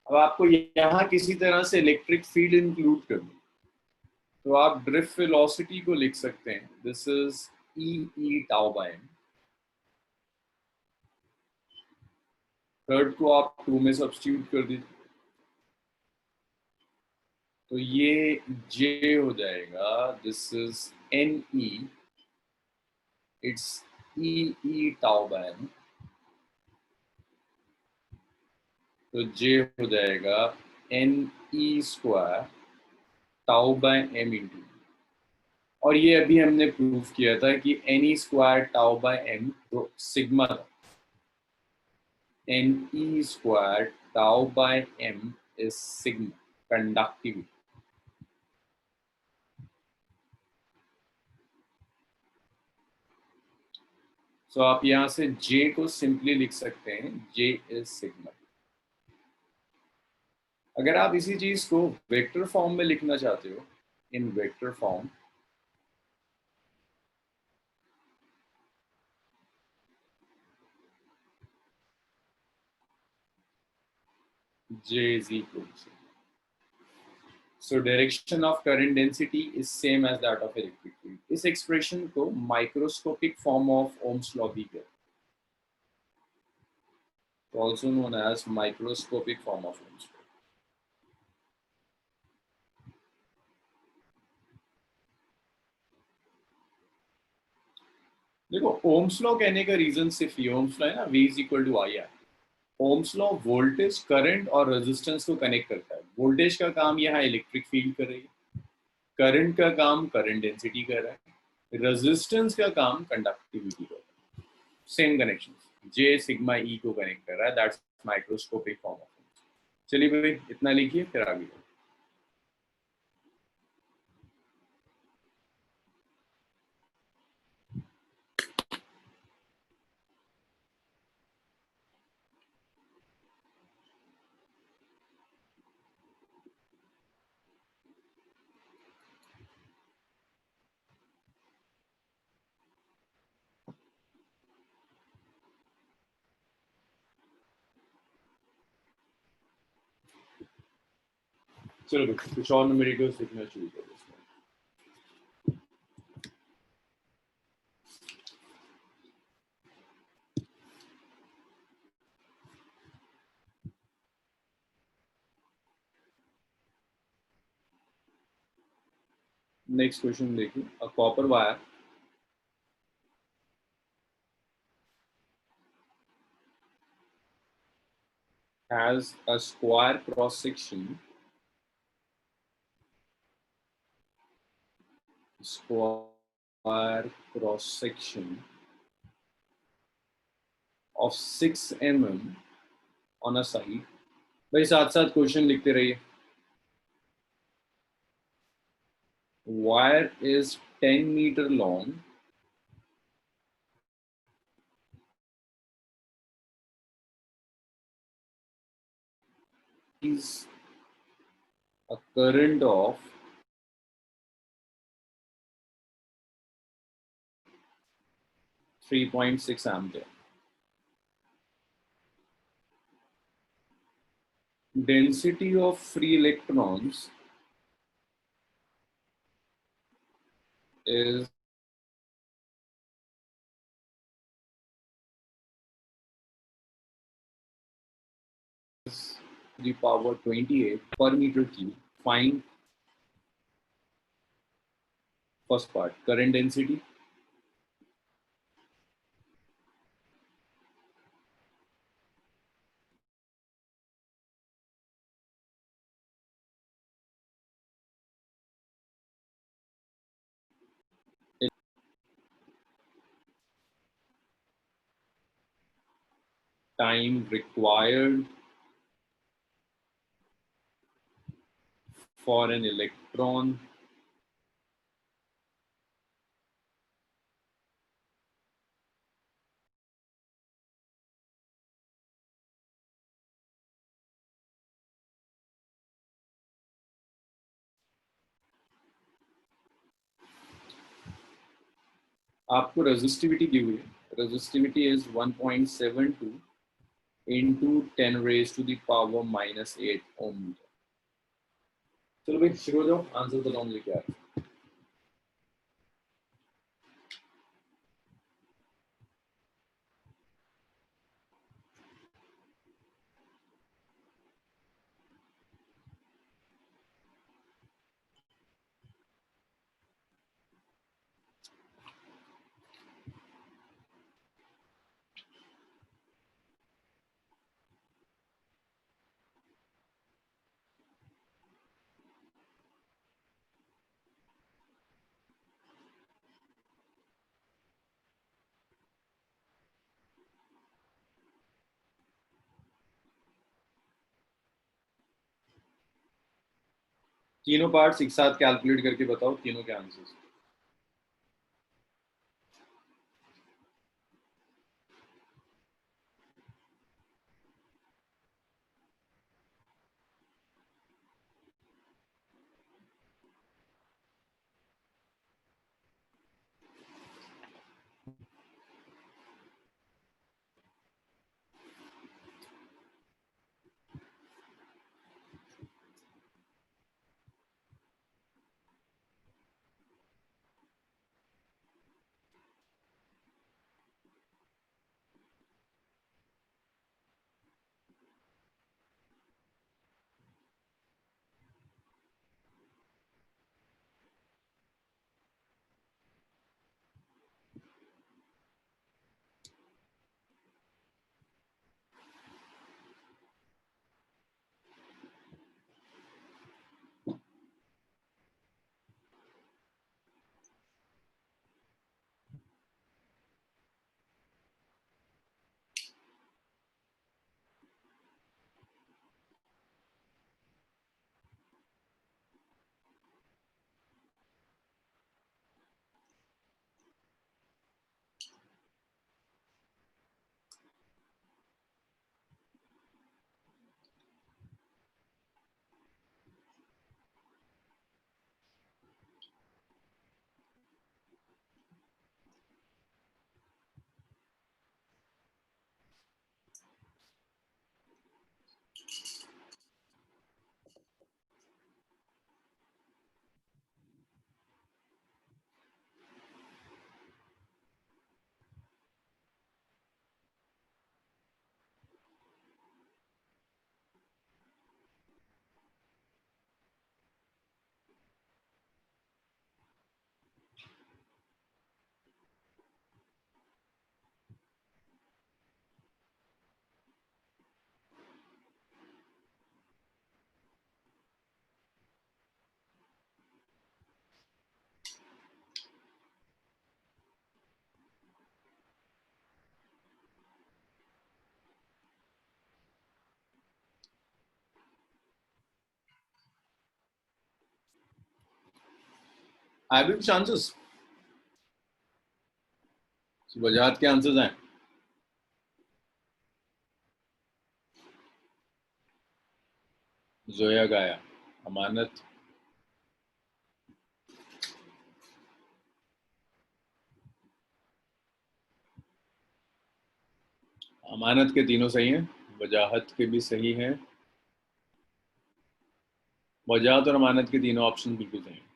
अब आपको यहाँ किसी तरह से इलेक्ट्रिक फील्ड इंक्लूड करनी, तो आप ड्रिफ्ट वेलोसिटी को लिख सकते हैं, this is E tau by m। Third को आप 2 में सब्स्टिट्यूट कर दीजिए, तो ये J हो जाएगा, this is NE, it's E tau by m। तो J हो जाएगा NE square tau by m into, और ये अभी हमने प्रूव किया था कि NE square tau by m जो सिग्मा था, NE square tau by m is sigma conductivity. So आप यहां से J को सिंपली लिख सकते हैं, J इज सिग्मा। अगर आप इसी चीज को वेक्टर फॉर्म में लिखना चाहते हो, इन vector form, J is equal to, so direction of current density is same as that of electric field। इस एक्सप्रेशन को microscopic form of Ohm's law भी कहते हैं, also known as microscopic form of Ohm's law। देखो Ohm's law कहने का reason सिर्फ ये, ओम्स लॉ है ना, V is equal to I R. Ohm's law voltage, current और रेजिस्टेंस को कनेक्ट करता है। वोल्टेज का काम यहाँ इलेक्ट्रिक फील्ड कर रही है, करंट का काम करंट डेंसिटी कर रहा है, रेजिस्टेंस का काम कंडक्टिविटी कर रहा है। सेम कनेक्शन, जे सिग्मा ई को कनेक्ट कर रहा है, दैट्स माइक्रोस्कोपिक फॉर्म ऑफ। चलिए भाई इतना लिखिए फिर आगे। चलो कुछ और न्यूमेरिकल्स लिखना शुरू करो। नेक्स्ट क्वेश्चन देखिए, a copper wire has a square cross section of 6 mm on a side। भाई साथ साथ क्वेश्चन लिखते रहिए। Wire is 10 meter long is a current of 3.6 ampere। Density of free electrons is the power 28 per meter cube. Find first part, current density. Time required for an electron आपको resistivity दी हुई है. Resistivity is 1.72 into 10 raised to the power minus 8 ohm meter. चलो भाई शुरू हो जाओ, answer बताओ मुझे क्या है. तीनों पार्ट्स एक साथ कैलकुलेट करके बताओ तीनों के आंसर्स. आए भी कुछ आंसर्स. वजाहत के आंसर्स हैं. जोया गाया, अमानत, अमानत के तीनों सही हैं. वजाहत के भी सही हैं. वजाहत और अमानत के तीनों ऑप्शन बिल्कुल सही हैं.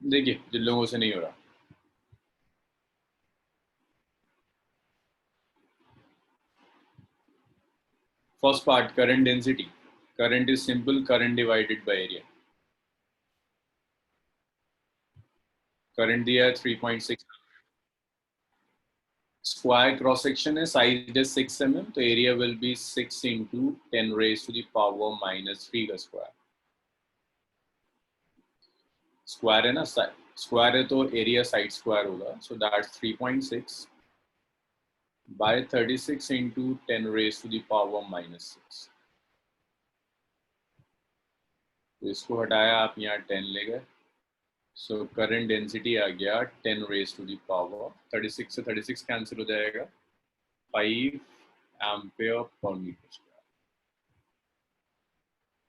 देखिए जिन लोगों से नहीं हो रहा, first part current density, current is simple current divided by area. Current दिया है 3.6, स्क्वायर क्रॉस सेक्शन है, साइज इज 6 mm, तो area will be 6 into 10 raise to the power -3 का स्क्वायर। स्क्वायर है ना, स्क्वायर है तो एरिया साइड स्क्वायर होगा, so that's 3.6 by 36 into 10 raise to the power -6। तो इसको हटाया आप, यहाँ 10 ले गए, सो करंट डेंसिटी आ गया 10 रेज टू द पावर, 36 से 36 कैंसिल हो जाएगा, 5 ampere per metre square.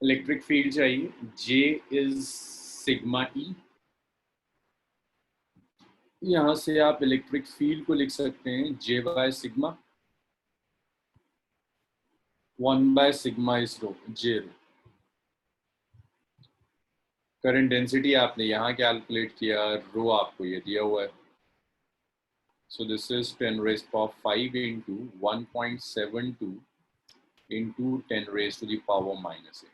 Electric field चाहिए, J इज सिग्मा E। यहां से आप इलेक्ट्रिक फील्ड को लिख सकते हैं J by sigma, 1 by sigma is rho, J rho. Current density आपने यहाँ कैलकुलेट किया, रो आपको ये दिया हुआ है, so this is 10 raised to power 5 into 1.72 into 10 raised to the power -8.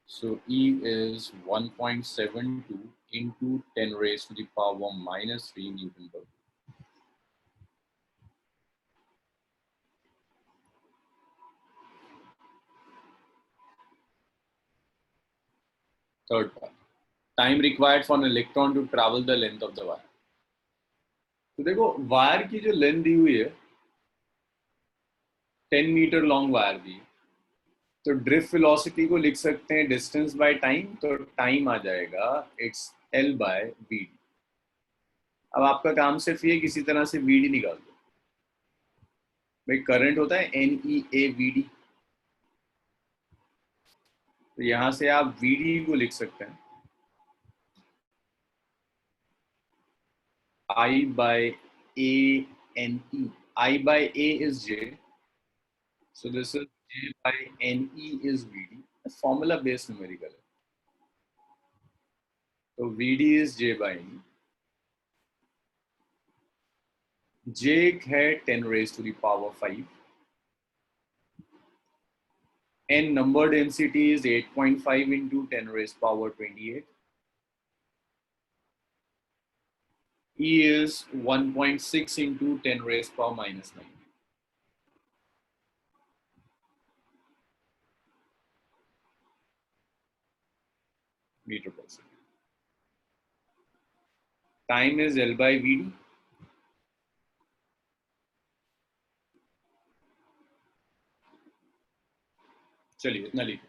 So E is 1.72 into 10 raised to the power -3 Newton per. Third part, time required for an electron to travel the length of the wire. तो देखो wire की जो length दी हुई है 10 metre long wire दी, तो drift velocity को लिख सकते हैं डिस्टेंस बाय टाइम, तो टाइम आ जाएगा it's L by V D. अब आपका काम सिर्फ ये किसी तरह से वी डी निकाल दो। भाई करंट होता है NEAVD, तो यहां से आप VD को लिख सकते हैं I by ANE. I by A is J, so this is J by NE is VD. Formula based numerical है, तो VD is J by NE. J है 10 raised to the power 5. N number density is 8.5 into 10 raised power 28. E is 1.6 into 10 raised power -9 meter per second. Time is L by VD. चलिए इतना लिखो।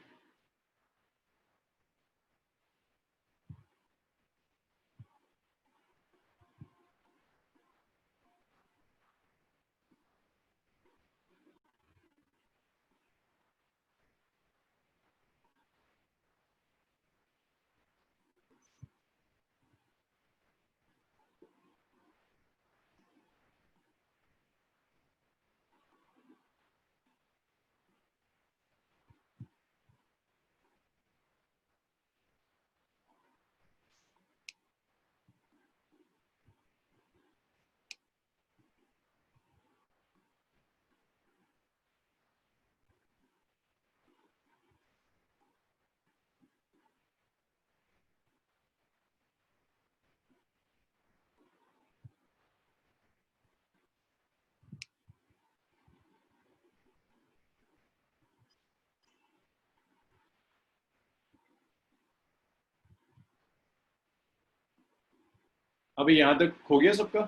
अभी यहाँ तक हो गया सबका,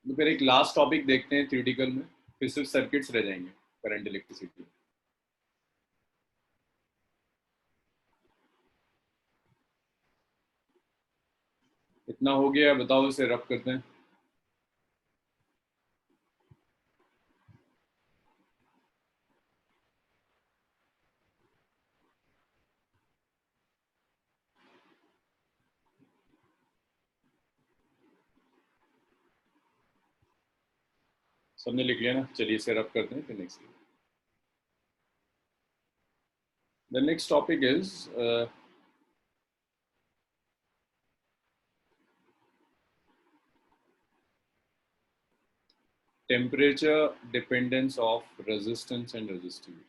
तो फिर एक लास्ट टॉपिक देखते हैं थ्योरेटिकल में, फिर सिर्फ सर्किट्स रह जाएंगे करंट इलेक्ट्रिसिटी। इतना हो गया, बताओ इसे रब करते हैं। सबने लिख लिया ना, चलिए इसे रब करते हैं फिर next. The next topic is temperature dependence of resistance and resistivity.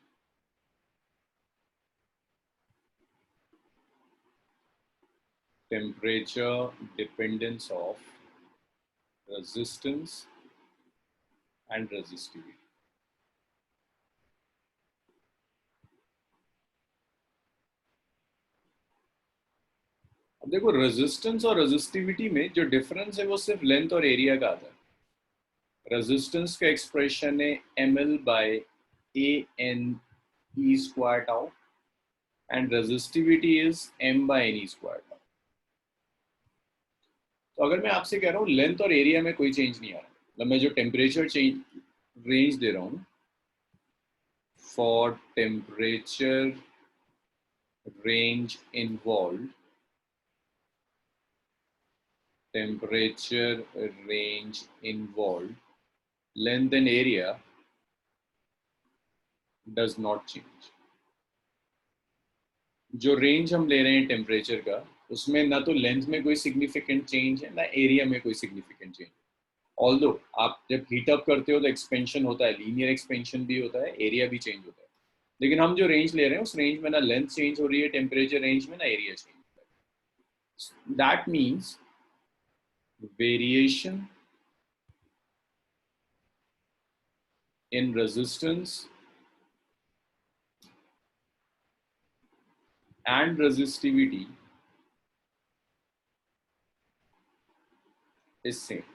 Temperature dependence of resistance and resistivity. अब देखो रेजिस्टेंस और रेजिस्टिविटी में जो डिफरेंस है वो सिर्फ लेंथ और एरिया का आता है. रेजिस्टेंस का एक्सप्रेशन है ml by ANE square tau and resistivity is m by NE square tau. तो अगर मैं आपसे कह रहा हूँ लेंथ और एरिया में कोई चेंज नहीं आ रहा, मतलब मैं जो टेम्परेचर चेंज रेंज दे रहा हूँ, for temperature range involve, temperature range involved, length and area does not change. जो रेंज हम ले रहे हैं टेम्परेचर का, उसमें ना तो लेंथ में कोई सिग्निफिकेंट चेंज है ना एरिया में कोई सिग्निफिकेंट चेंज. ऑल्दो आप जब हीट अप करते हो तो एक्सपेंशन होता है, लीनियर एक्सपेंशन भी होता है, एरिया भी चेंज होता है. लेकिन हम जो रेंज ले रहे हैं उस रेंज में ना लेंथ चेंज हो रही है टेम्परेचर रेंज में, ना एरिया चेंज हो रहा है. That means variation in resistance and resistivity is same.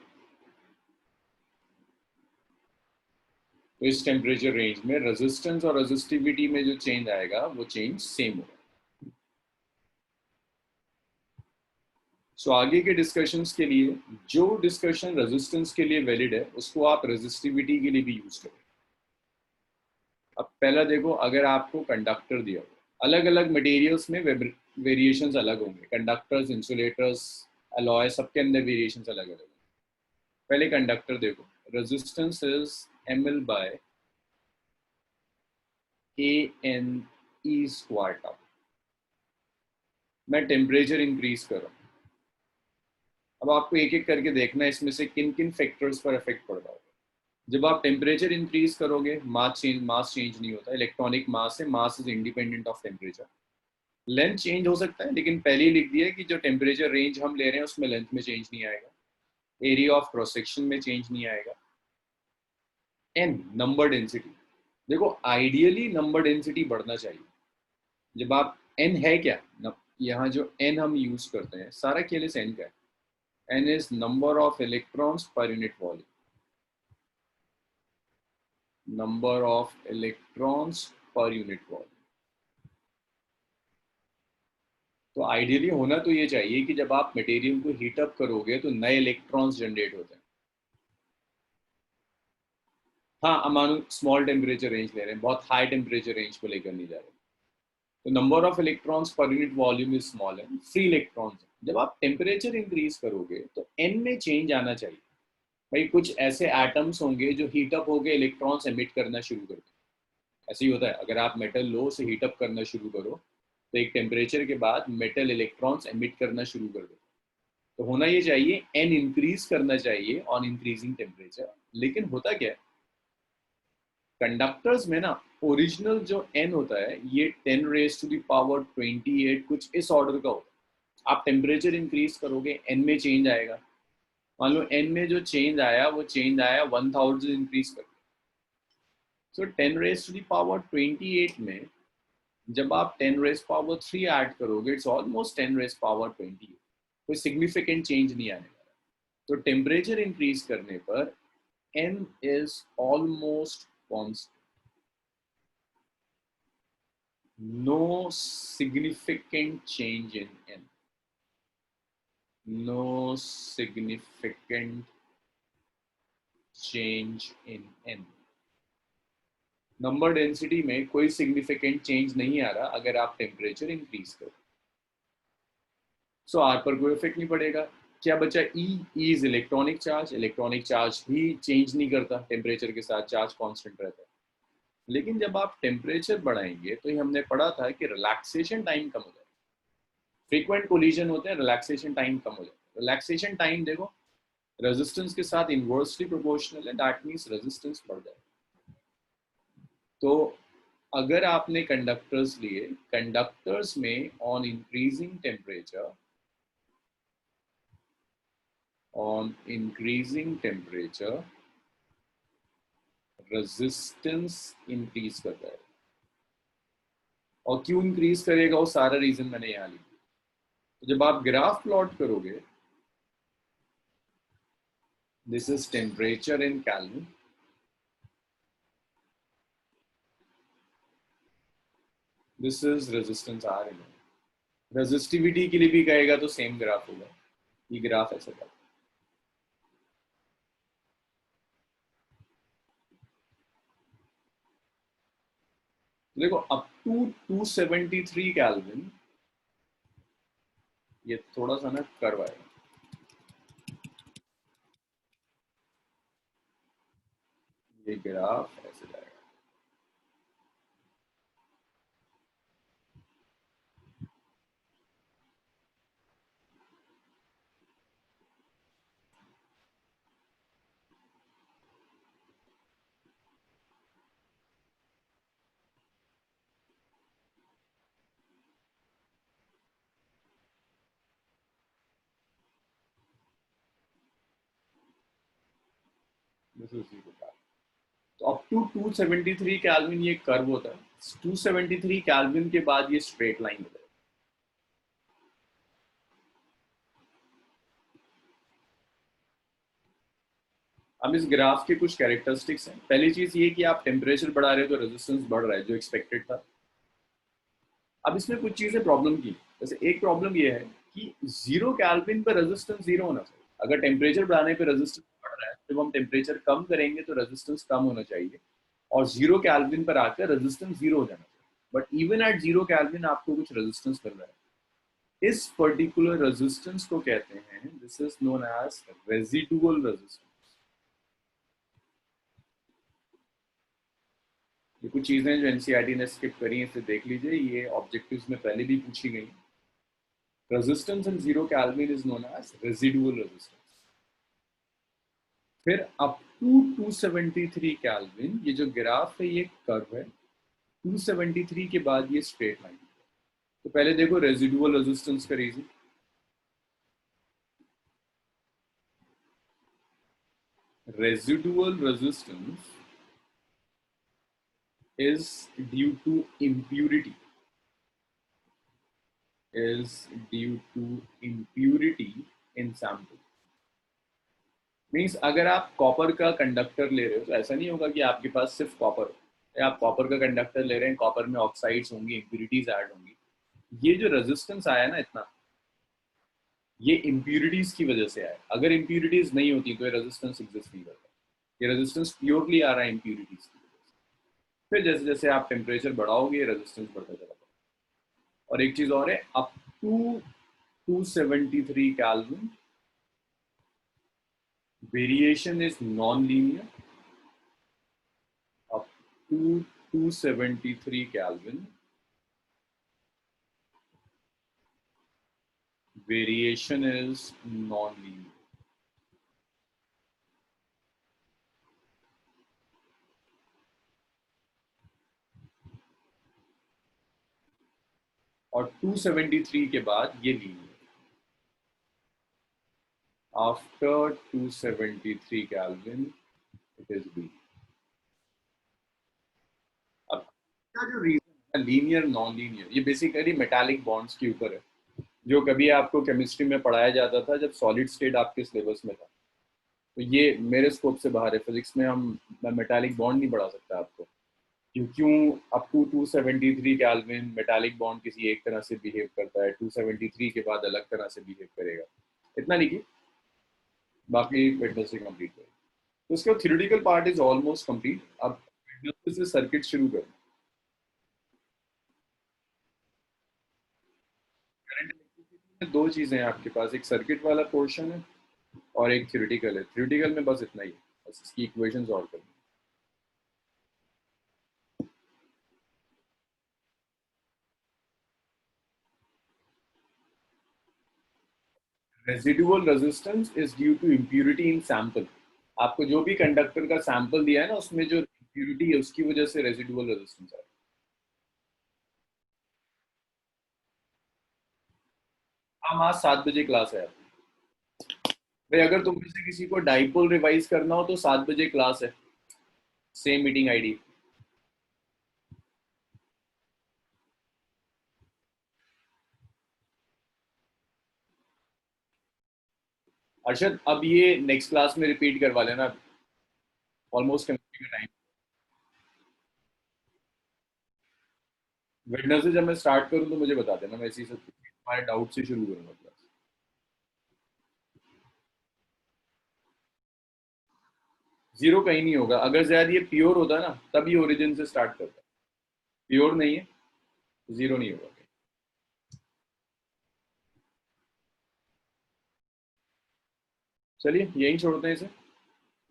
तो इस टेम्परेचर रेंज में रेजिस्टेंस और रेजिस्टिविटी में जो चेंज आएगा वो चेंज सेम होगा. सो आगे के डिस्कशंस के लिए जो डिस्कशन रेजिस्टेंस के लिए वैलिड है उसको आप रेजिस्टिविटी के लिए भी यूज करें. अब पहला देखो, अगर आपको कंडक्टर दिया हो, अलग अलग मटेरियल्स में वेरिएशंस अलग होंगे, कंडक्टर्स, इंसुलेटर्स, अलॉय, सबके अंदर वेरिएशंस अलग अलग होंगे. पहले कंडक्टर देखो, resistance is ml by ANE square tau. मैं टेम्परेचर इंक्रीज कर रहा हूँ. अब आपको एक एक करके देखना है इसमें से किन किन फैक्टर्स पर इफेक्ट पड़ रहा होगा. जब आप टेम्परेचर इंक्रीज करोगे मास चेंज नहीं होता. इलेक्ट्रॉनिक मास है, mass is independent of temperature. Length change हो सकता है, लेकिन पहले ही लिख दिया है कि जो टेम्परेचर रेंज हम ले रहे हैं उसमें लेंथ में चेंज नहीं आएगा, एरिया ऑफ क्रॉस सेक्शन में चेंज नहीं आएगा. एन नंबर डेंसिटी, देखो आइडियली नंबर डेंसिटी बढ़ना चाहिए. जब आप एन है क्या, यहाँ जो एन हम यूज करते हैं सारा खेल इस एन का है. N is number of electrons per unit volume. Number of electrons per unit volume. तो आइडियली होना तो ये चाहिए कि जब आप मटेरियल को हीट अप करोगे तो नए इलेक्ट्रॉन्स जनरेट होते हैं. हाँ, मानो स्मॉल टेम्परेचर रेंज ले रहे हैं, बहुत हाई टेम्परेचर रेंज को लेकर नहीं जा रहे, तो number of electrons per unit volume is small है, फ्री इलेक्ट्रॉन्स. जब आप टेम्परेचर इंक्रीज करोगे तो एन में चेंज आना चाहिए. भाई कुछ ऐसे एटम्स होंगे जो हीट अप होकर इलेक्ट्रॉन्स एमिट करना शुरू कर दें. ऐसे ही होता है, अगर आप मेटल लो से हीट अप करना शुरू करो तो एक टेम्परेचर के बाद मेटल इलेक्ट्रॉन्स एमिट करना शुरू कर दो. तो होना ये चाहिए एन इंक्रीज करना चाहिए ऑन इंक्रीजिंग टेम्परेचर. लेकिन होता क्या है, कंडक्टर्स में ना ओरिजिनल जो एन होता है ये 10 रेज टू द पावर 28 कुछ इस ऑर्डर का होता है. आप टेम्परेचर इंक्रीज करोगे एन में चेंज आएगा. मान लो एन में जो चेंज आया वो चेंज आया 1000 इंक्रीज करके. सो 10 रेज टू द पावर 28 में जब आप 10 रेज पावर 3 ऐड करोगे इट्स ऑलमोस्ट 10 रेज पावर 28. कोई सिग्निफिकेंट चेंज नहीं आने वाला. तो टेम्परेचर इंक्रीज करने पर n is almost constant. No significant change in n. No significant change in n. Number density में कोई सिग्निफिकेंट चेंज नहीं आ रहा अगर आप टेम्परेचर इंक्रीज करो. सो आर पर कोई इफेक्ट नहीं पड़ेगा. क्या बचा E is electronic charge. Electronic charge भी चेंज नहीं करता, टेम्परेचर के साथ चार्ज कांस्टेंट रहता है. लेकिन जब आप टेम्परेचर बढ़ाएंगे तो हमने पढ़ा था कि रिलैक्सेशन टाइम कम हो जाए. फ्रीक्वेंट कोलिजन होते हैं, रिलैक्सेशन टाइम कम हो जाए. रिलैक्सेशन टाइम देखो रेजिस्टेंस के साथ इनवर्सली प्रोपोर्शनल है, दैट मीन्स रेजिस्टेंस बढ़ जाए। तो अगर आपने कंडक्टर्स लिए, कंडक्टर्स में on increasing temperature, resistance increase करता है। और क्यों इंक्रीज करेगा वो सारा रीजन मैंने यहाँ लिखा। तो जब आप ग्राफ प्लॉट करोगे, this is temperature in kelvin, this is resistance R in. Resistivity के लिए भी कहेगा तो सेम ग्राफ होगा, ये ग्राफ ऐसा था। देखो अप टू 273 केल्विन, ये थोड़ा सा ना कर्व आएगा, ये ग्राफ ऐसे जाएगा। This is zero. तो अप टू 273 केल्विन ये कर्व होता है। 273 केल्विन के बाद ये स्ट्रेट लाइन होता है। अब इस ग्राफ के कुछ कैरेक्टरिस्टिक्स हैं। पहली चीज ये कि आप टेम्परेचर बढ़ा रहे हो तो रेजिस्टेंस बढ़ रहा है, जो एक्सपेक्टेड था। अब इसमें कुछ चीजें प्रॉब्लम की, जैसे एक प्रॉब्लम ये है कि 0 केल्विन पर रेजिस्टेंस 0 होना चाहिए। अगर टेम्परेचर बढ़ाने पर रेजिस्टेंस बढ़ रहा है, जब हम टेम्परेचर कम करेंगे तो रेजिस्टेंस कम होना चाहिए, और 0 केल्विन पर आकर रेजिस्टेंस 0 हो जाना चाहिए। बट इवन एट 0 केल्विन आपको कुछ रेजिस्टेंस मिल रहा है। इस पर्टिकुलर रेजिस्टेंस को कहते हैं, this is known as residual resistance. ये कुछ चीजें जो एनसीईआरटी ने स्किप करी हैं, इसे देख लीजिए, ये ऑब्जेक्टिव्स में पहले भी पूछी गई। Resistance in 0 kelvin is known as residual resistance. फिर अप टू 273 केल्विन, ये जो ग्राफ है ये कर्व है, 273 के बाद ये स्ट्रेट लाइन। तो पहले देखो रेजिडुअल रेजिस्टेंस का reason. Residual resistance is due to impurity, in sample. Means अगर आप कॉपर का कंडक्टर ले रहे हो तो ऐसा नहीं होगा कि आपके पास सिर्फ कॉपर हो, या आप कॉपर का कंडक्टर ले रहे हैं, कॉपर में ऑक्साइड्स होंगी, इंप्यूरिटीज ऐड होंगी। ये जो रेजिस्टेंस आया ना इतना, ये इंप्यूरिटीज की वजह से आया। अगर इंप्यूरिटीज नहीं होती तो ये रेजिस्टेंस एग्जिस्ट नहीं करता। ये रेजिस्टेंस प्योरली आ रहा है इंप्यूरिटीज की वजह से। फिर जैसे जैसे आप टेम्परेचर बढ़ाओगे रेजिस्टेंस बढ़ता चला जाएगा। और एक चीज और है, up to 273 kelvin variation is non linear. Up to 273 kelvin variation is non linear. और 273 के बाद ये linear. After 273 kelvin it is linear. अब का जो रीजन है लीनियर नॉन लीनियर, ये बेसिकली मेटालिक बॉन्ड्स के ऊपर है, जो कभी आपको केमिस्ट्री में पढ़ाया जाता था जब सॉलिड स्टेट आपके सिलेबस में था। तो ये मेरे स्कोप से बाहर है। फिजिक्स में हम मेटालिक बॉन्ड नहीं पढ़ा सकता आपको, क्यों up to 273 kelvin metallic bond किसी एक तरह से बिहेव करता है, 273 के बाद अलग तरह से बिहेव करेगा। इतना लिखिए, बाकी वेडनेसडे कंप्लीट करें। तो इसका theoretical part is almost complete. अब वेडनेसडे से सर्किट शुरू करें। दो चीजें हैं आपके पास, एक सर्किट वाला पोर्शन है और एक थ्योरेटिकल है। थ्योरेटिकल में बस इतना ही है, बस इसकी इक्वेशंस सॉल्व करनी। Residual resistance is due to impurity in sample. आपको जो भी कंडक्टर का सैंपल दिया है ना, उसमें जो इम्प्यूरिटी है उसकी वजह से रेजिडुअल रेजिस्टेंस है। हाँ, आज 7 बजे क्लास है भाई। अगर तुम में से किसी को डाइपोल रिवाइज करना हो तो 7 बजे क्लास है, सेम मीटिंग आईडी। अर्षद, अब ये नेक्स्ट क्लास में रिपीट करवा लेना, ऑलमोस्ट केमिस्ट्री का टाइम। वेडनेसडे जब मैं स्टार्ट करूँ तो मुझे बता देना, मैं इसी से तुम्हारे डाउट से शुरू करूंगा क्लास। जीरो कहीं नहीं होगा, अगर शायद ये प्योर होता ना तब ये ओरिजिन से स्टार्ट करता। प्योर नहीं है तो जीरो नहीं होगा। चलिए यहीं छोड़ते हैं इसे।